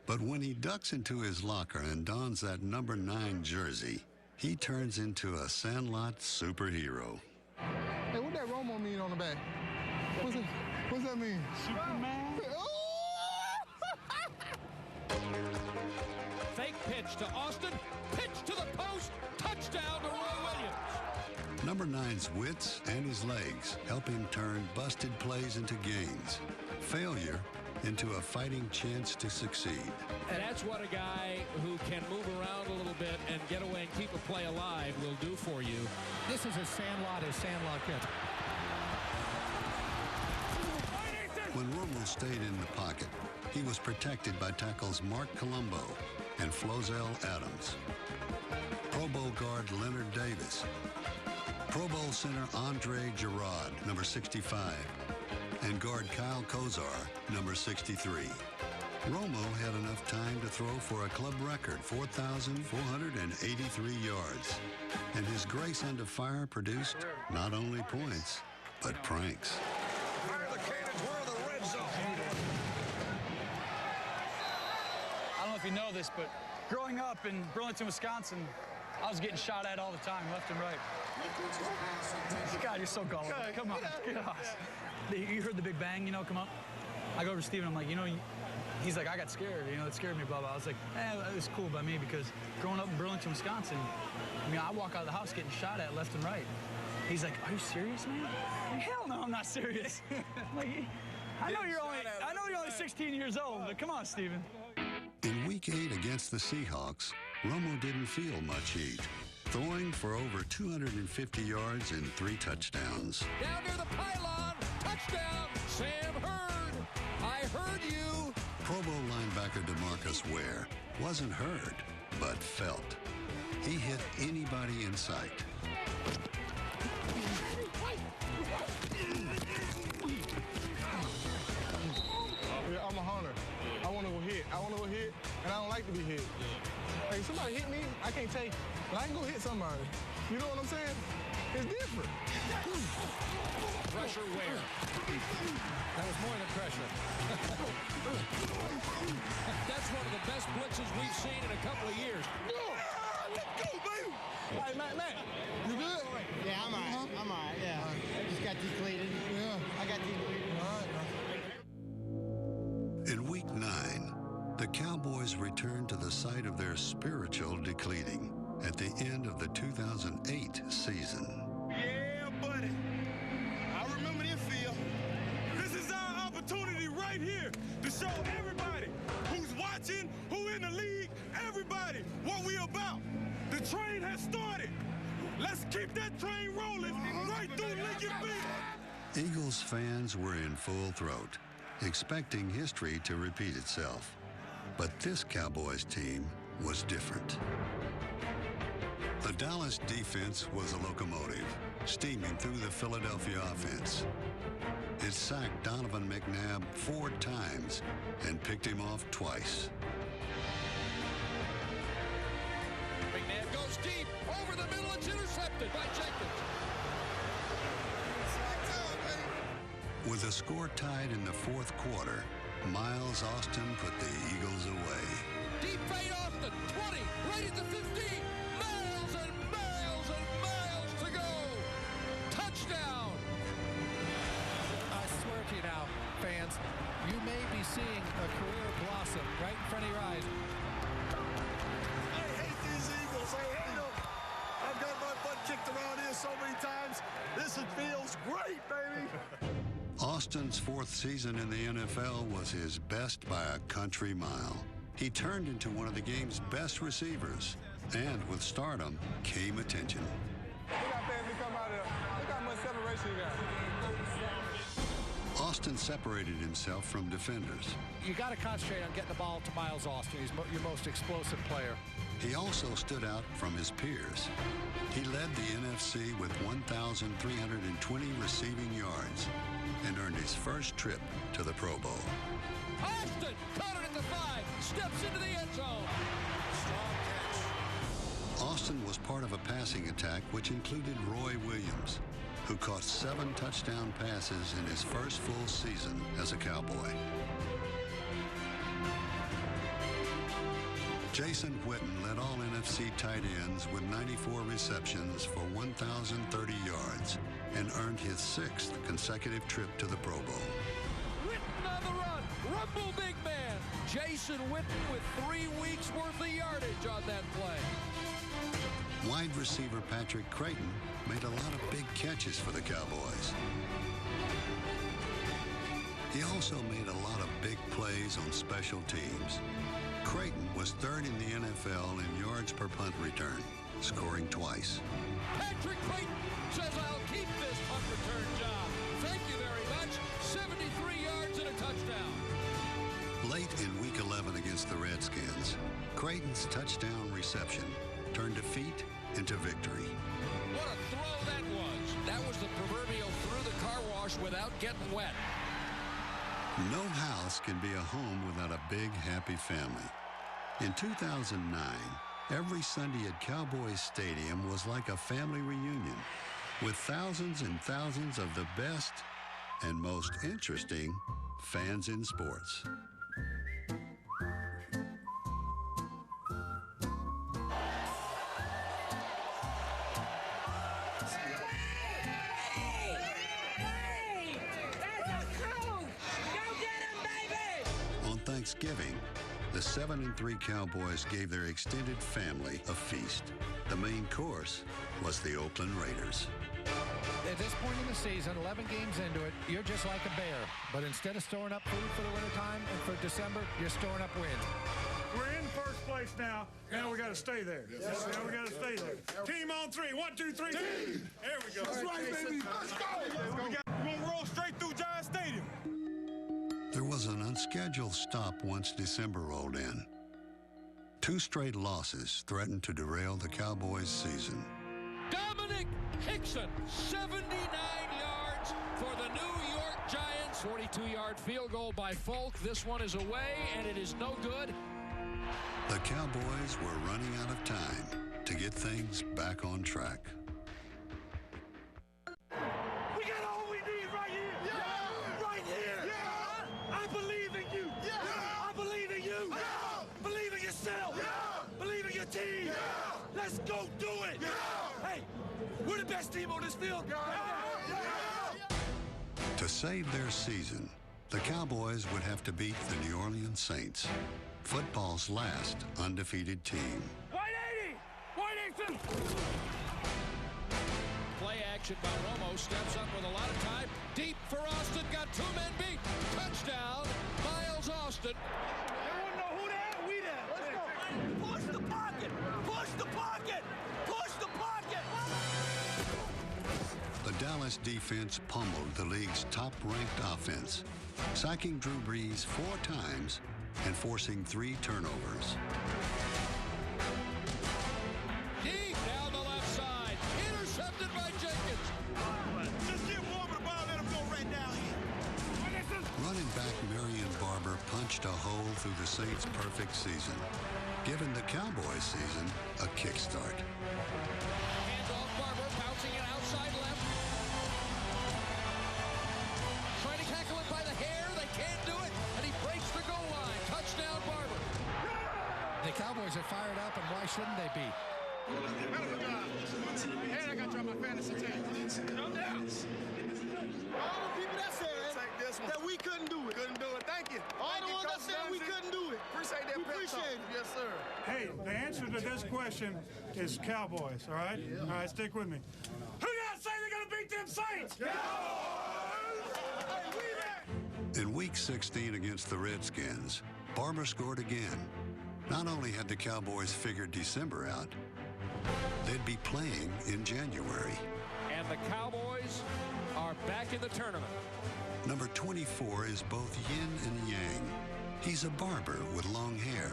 but when he ducks into his locker and dons that number 9 jersey, he turns into a Sandlot superhero. Hey, what that Romo mean on the back? What's that mean? Superman. Fake pitch to Austin. Pitch to the post. Touchdown to Roy Williams. Number 9's wits and his legs help him turn busted plays into gains, failure into a fighting chance to succeed. And that's what a guy who can move around a little bit and get away and keep a play alive will do for you. This is as Sandlot gets. When Romo stayed in the pocket, he was protected by tackles Mark Colombo and Flozell Adams, Pro Bowl guard Leonard Davis, Pro Bowl center Andre Jarrod, number 65, and guard Kyle Kozar, number 63. Romo had enough time to throw for a club record 4,483 yards, and his grace under fire produced not only points, but pranks. Fire the cannons, we're in the red zone. I don't know if you know this, but growing up in Burlington, Wisconsin, I was getting shot at all the time, left and right. God, you're so gullible. Come on, gosh. You heard the big bang, come up? I go over to Steven, I'm like, he's like, I got scared, it scared me, blah, blah. I was like, it was cool by me because growing up in Burlington, Wisconsin, I walk out of the house getting shot at left and right. He's like, are you serious, man? Like, hell no, I'm not serious. Like, I know you're only 16 years old, but come on, Steven. In Week 8 against the Seahawks, Romo didn't feel much heat, throwing for over 250 yards and 3 touchdowns. Down near the pylon. Touchdown, Sam Hurd. I heard you. Pro Bowl linebacker DeMarcus Ware wasn't heard, but felt. He hit anybody in sight. Yeah, I'm a hunter. I want to go hit. And I don't like to be hit. Like, if somebody hit me, I can't take it. But I can go hit somebody. You know what I'm saying? It's different. Pressure Ware. That was more than pressure. That's one of the best blitzes we've seen in a couple of years. Let's go, baby. Hey, Matt, you good? Yeah, I'm all right. I'm all right, yeah. I just got depleted. Yeah. I got depleted. All right. In Week 9, the Cowboys returned to the site of their spiritual depleting at the end of the 2008 season. Yeah, buddy. I remember this feel. This is our opportunity right here to show everybody who's watching, who in the league, everybody what we about. The train has started. Let's keep that train rolling right through Lincoln Beach. Eagles fans were in full throat, expecting history to repeat itself. But this Cowboys team was different. The Dallas defense was a locomotive, steaming through the Philadelphia offense. It sacked Donovan McNabb 4 times and picked him off twice. McNabb goes deep, over the middle, it's intercepted by Jenkins. With the score tied in the 4th quarter, Miles Austin put the Eagles away. Deep fade off the 20, right at the 15. Miles and miles and miles to go. Touchdown. I swear to you now, fans, you may be seeing a career blossom right in front of your eyes. I hate these Eagles. It feels great, baby. Austin's 4th season in the NFL was his best by a country mile. He turned into one of the game's best receivers, and with stardom came attention. We got fans to come out of there. Look how much separation you got. Austin separated himself from defenders. You got to concentrate on getting the ball to Miles Austin. He's your most explosive player. He also stood out from his peers. He led the NFC with 1,320 receiving yards and earned his first trip to the Pro Bowl. Austin caught it at the 5, steps into the end zone. Strong catch. Austin was part of a passing attack which included Roy Williams, who caught 7 touchdown passes in his first full season as a Cowboy. Jason Witten led all NFC tight ends with 94 receptions for 1,030 yards and earned his 6th consecutive trip to the Pro Bowl. Witten on the run. Rumble big man. Jason Witten with 3 weeks worth of yardage on that play. Wide receiver Patrick Creighton made a lot of big catches for the Cowboys. He also made a lot of big plays on special teams. Creighton was 3rd in the NFL in yards per punt return, scoring twice. Patrick Creighton says, I'll keep this punt return job. Thank you very much. 73 yards and a touchdown. Late in Week 11 against the Redskins, Creighton's touchdown reception turned defeat into victory. What a throw that was. That was the proverbial through the car wash without getting wet. No house can be a home without a big, happy family. In 2009, every Sunday at Cowboys Stadium was like a family reunion, with thousands and thousands of the best and most interesting fans in sports. On Thanksgiving, the 7-3 Cowboys gave their extended family a feast. The main course was the Oakland Raiders. At this point in the season, 11 games into it, you're just like a bear. But instead of storing up food for the wintertime and for December, you're storing up wins. We're in first place now. Now we got to stay there. Yes, now we got to stay there. Team on 3. 1, 2, 3. Team. There we go. That's right, baby. Let's go. We're going to roll straight through Giant Stadium. There was an unscheduled stop once December rolled in. 2 straight losses threatened to derail the Cowboys' season. Dominic Hickson, 79 yards for the New York Giants. 42-yard field goal by Folk. This one is away, and it is no good. The Cowboys were running out of time to get things back on track. We got all we need right here. Yeah. Right here. Yeah. I believe in you. Yeah. I believe in you. Yeah. Believe in yourself. Yeah. Believe in your team. Yeah. Let's go do it. Yeah. Hey, we're the best team on this field. Yeah. To save their season, the Cowboys would have to beat the New Orleans Saints, football's last undefeated team. 180! 180! Play action by Romo, steps up with a lot of time. Deep for Austin, got 2 men beat. Touchdown, Miles Austin. They wouldn't know who that, we that. Let's go. Push the pocket. Push the pocket. Push the pocket. The Dallas defense pummeled the league's top-ranked offense, sacking Drew Brees 4 times and forcing 3 turnovers. Deep down the left side, intercepted by Jenkins. Just get warm with the ball, let him go right down here. Running back Marion Barber punched a hole through the Saints' perfect season, giving the Cowboys season a kickstart. Hands off Barber, bouncing it outside left. Trying to tackle it by the hair, they can't do it, and he breaks the goal line. Touchdown, Barber. The Cowboys are fired up, and why shouldn't they be? And I got to drop my fantasy team. No doubt. All the people that said that we couldn't do it. Couldn't do it. Thank you. All the ones that said we couldn't do it. Appreciate that. We appreciate it. Yes, sir. Hey, the answer to this question is Cowboys, all right? All right, stick with me. Who y'all say they're going to beat them Saints! In Week 16 against the Redskins, Barber scored again. Not only had the Cowboys figured December out, they'd be playing in January. And the Cowboys are back in the tournament. Number 24 is both yin and yang. He's a barber with long hair,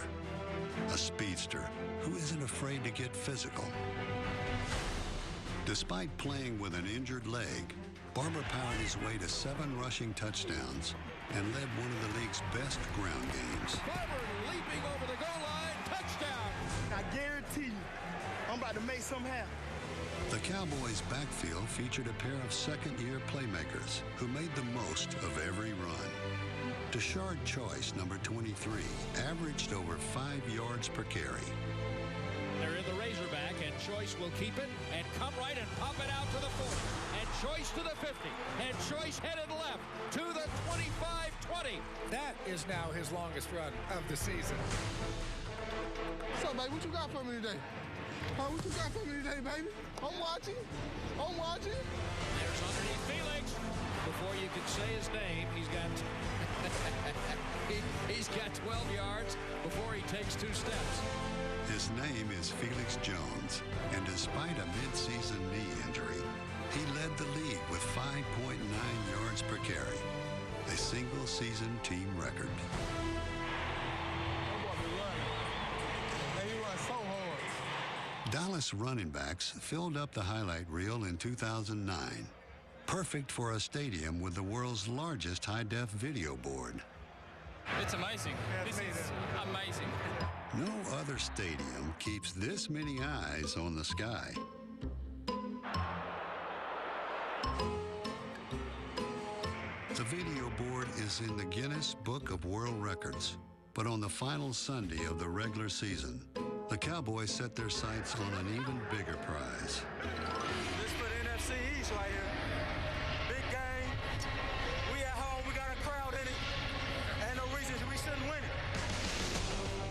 a speedster who isn't afraid to get physical. Despite playing with an injured leg, Barber powered his way to 7 rushing touchdowns and led one of the league's best ground games. Favre leaping over the goal line, touchdown. I guarantee you, I'm about to make something happen. The Cowboys' backfield featured a pair of second-year playmakers who made the most of every run. Jarrod Choice, number 23, averaged over 5 yards per carry. They're in the Razorback, and Choice will keep it and come right and pop it out to the 40. And Choice to the 50. And Choice headed left to the 25-20. That is now his longest run of the season. So, baby, what you got for me today? Huh, what you got for me today, baby? I'm watching. I'm watching. There's underneath Felix. Before you can say his name, he's got he's got 12 yards before he takes 2 steps. His name is Felix Jones, and despite a mid-season knee injury, he led the league with 5.9 yards per carry, a single-season team record. Hey, you run so hard. Dallas running backs filled up the highlight reel in 2009, perfect for a stadium with the world's largest high-def video board. It's amazing. This is amazing. No other stadium keeps this many eyes on the sky. The video board is in the Guinness Book of World Records, but on the final Sunday of the regular season, the Cowboys set their sights on an even bigger prize. This for the NFC East right here. Big game. We at home. We got a crowd in it. Ain't no reason we shouldn't win it.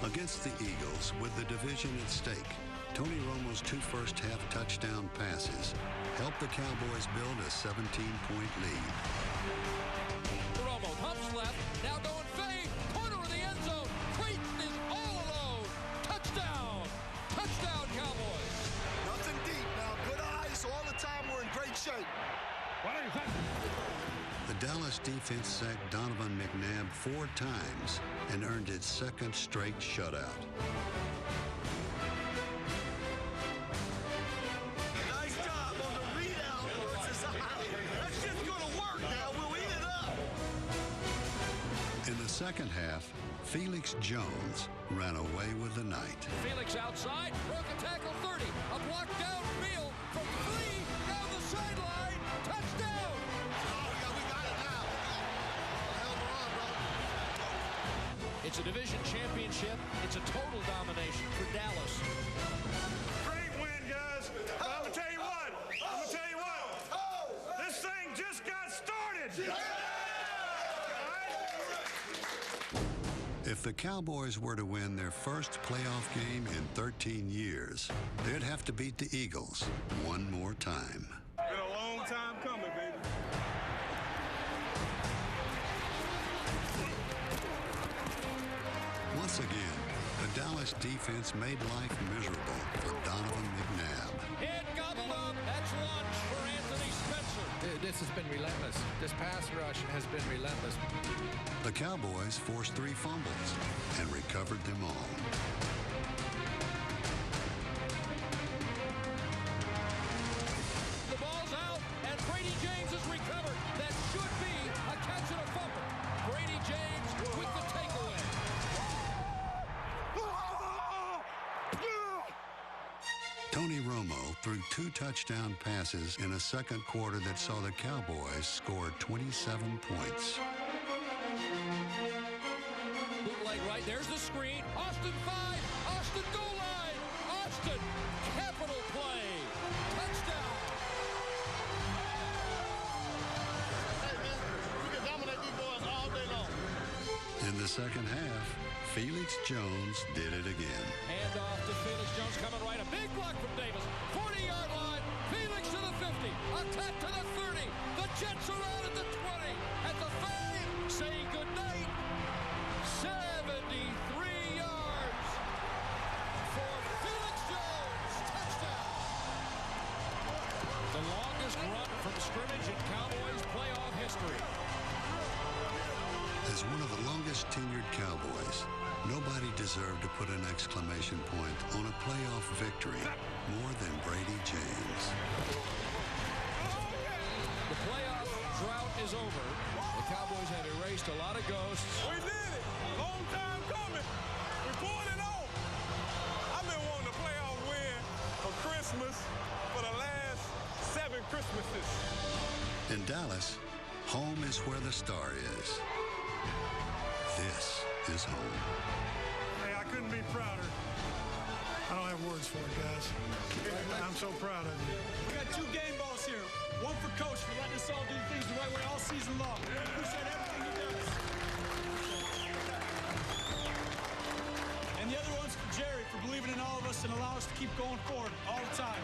Against the Eagles, with the division at stake, Tony Romo's 2 first-half touchdown passes helped the Cowboys build a 17-point lead. Romo pumps left, now going fade, corner of the end zone. Creighton is all alone. Touchdown! Touchdown, Cowboys! Nothing deep now. Good eyes all the time. We're in great shape. The Dallas defense sacked Donovan McNabb 4 times and earned its 2nd straight shutout. Nice job on the readout versus that's just going to work now. We'll eat it up. In the second half, Felix Jones ran away with the night. Felix outside, broke a tackle 30, a block downfield from 3 down the sideline. Touchdown! It's a division championship. It's a total domination for Dallas. Great win, guys. But I'm going to tell you what. This thing just got started. If the Cowboys were to win their first playoff game in 13 years, they'd have to beat the Eagles one more time. Been a long time coming, baby. Once again, the Dallas defense made life miserable for Donovan McNabb. Head gobbled up. That's lunch for Anthony Spencer. This has been relentless. This pass rush has been relentless. The Cowboys forced 3 fumbles and recovered them all. The ball's out, and Brady James is recovered. That should be a catch and a fumble. Brady James with the takeaway. Tony Romo threw 2 touchdown passes in a second quarter that saw the Cowboys score 27 points. Bootleg right, there's the screen. Austin 5, Austin goal line. Austin, capital play. Touchdown. Hey, man, we can dominate these boys all day long. In the second half, Felix Jones did it again. Hand off to Felix Jones coming right. A big block from Davis. 40-yard line. Felix to the 50. A cut to the 30. The Jets are out at the 20. At the 5, saying goodnight. 73 yards for Felix Jones. Touchdown. The longest run from scrimmage in Cowboys playoff history. As one of the longest tenured Cowboys, nobody deserved to put an exclamation point on a playoff victory more than Brady James. The playoff drought is over. The Cowboys have erased a lot of ghosts. We did it. Long time coming. We pulled it off. I've been wanting a playoff win for Christmas for the last 7 Christmases. In Dallas, home is where the star is. This is home. Hey, I couldn't be prouder. I don't have words for it, guys. I'm so proud of you. We got 2 game balls here. One for Coach for letting us all do things the right way all season long. We appreciate everything he does. And the other one's for Jerry for believing in all of us and allowing us to keep going forward all the time.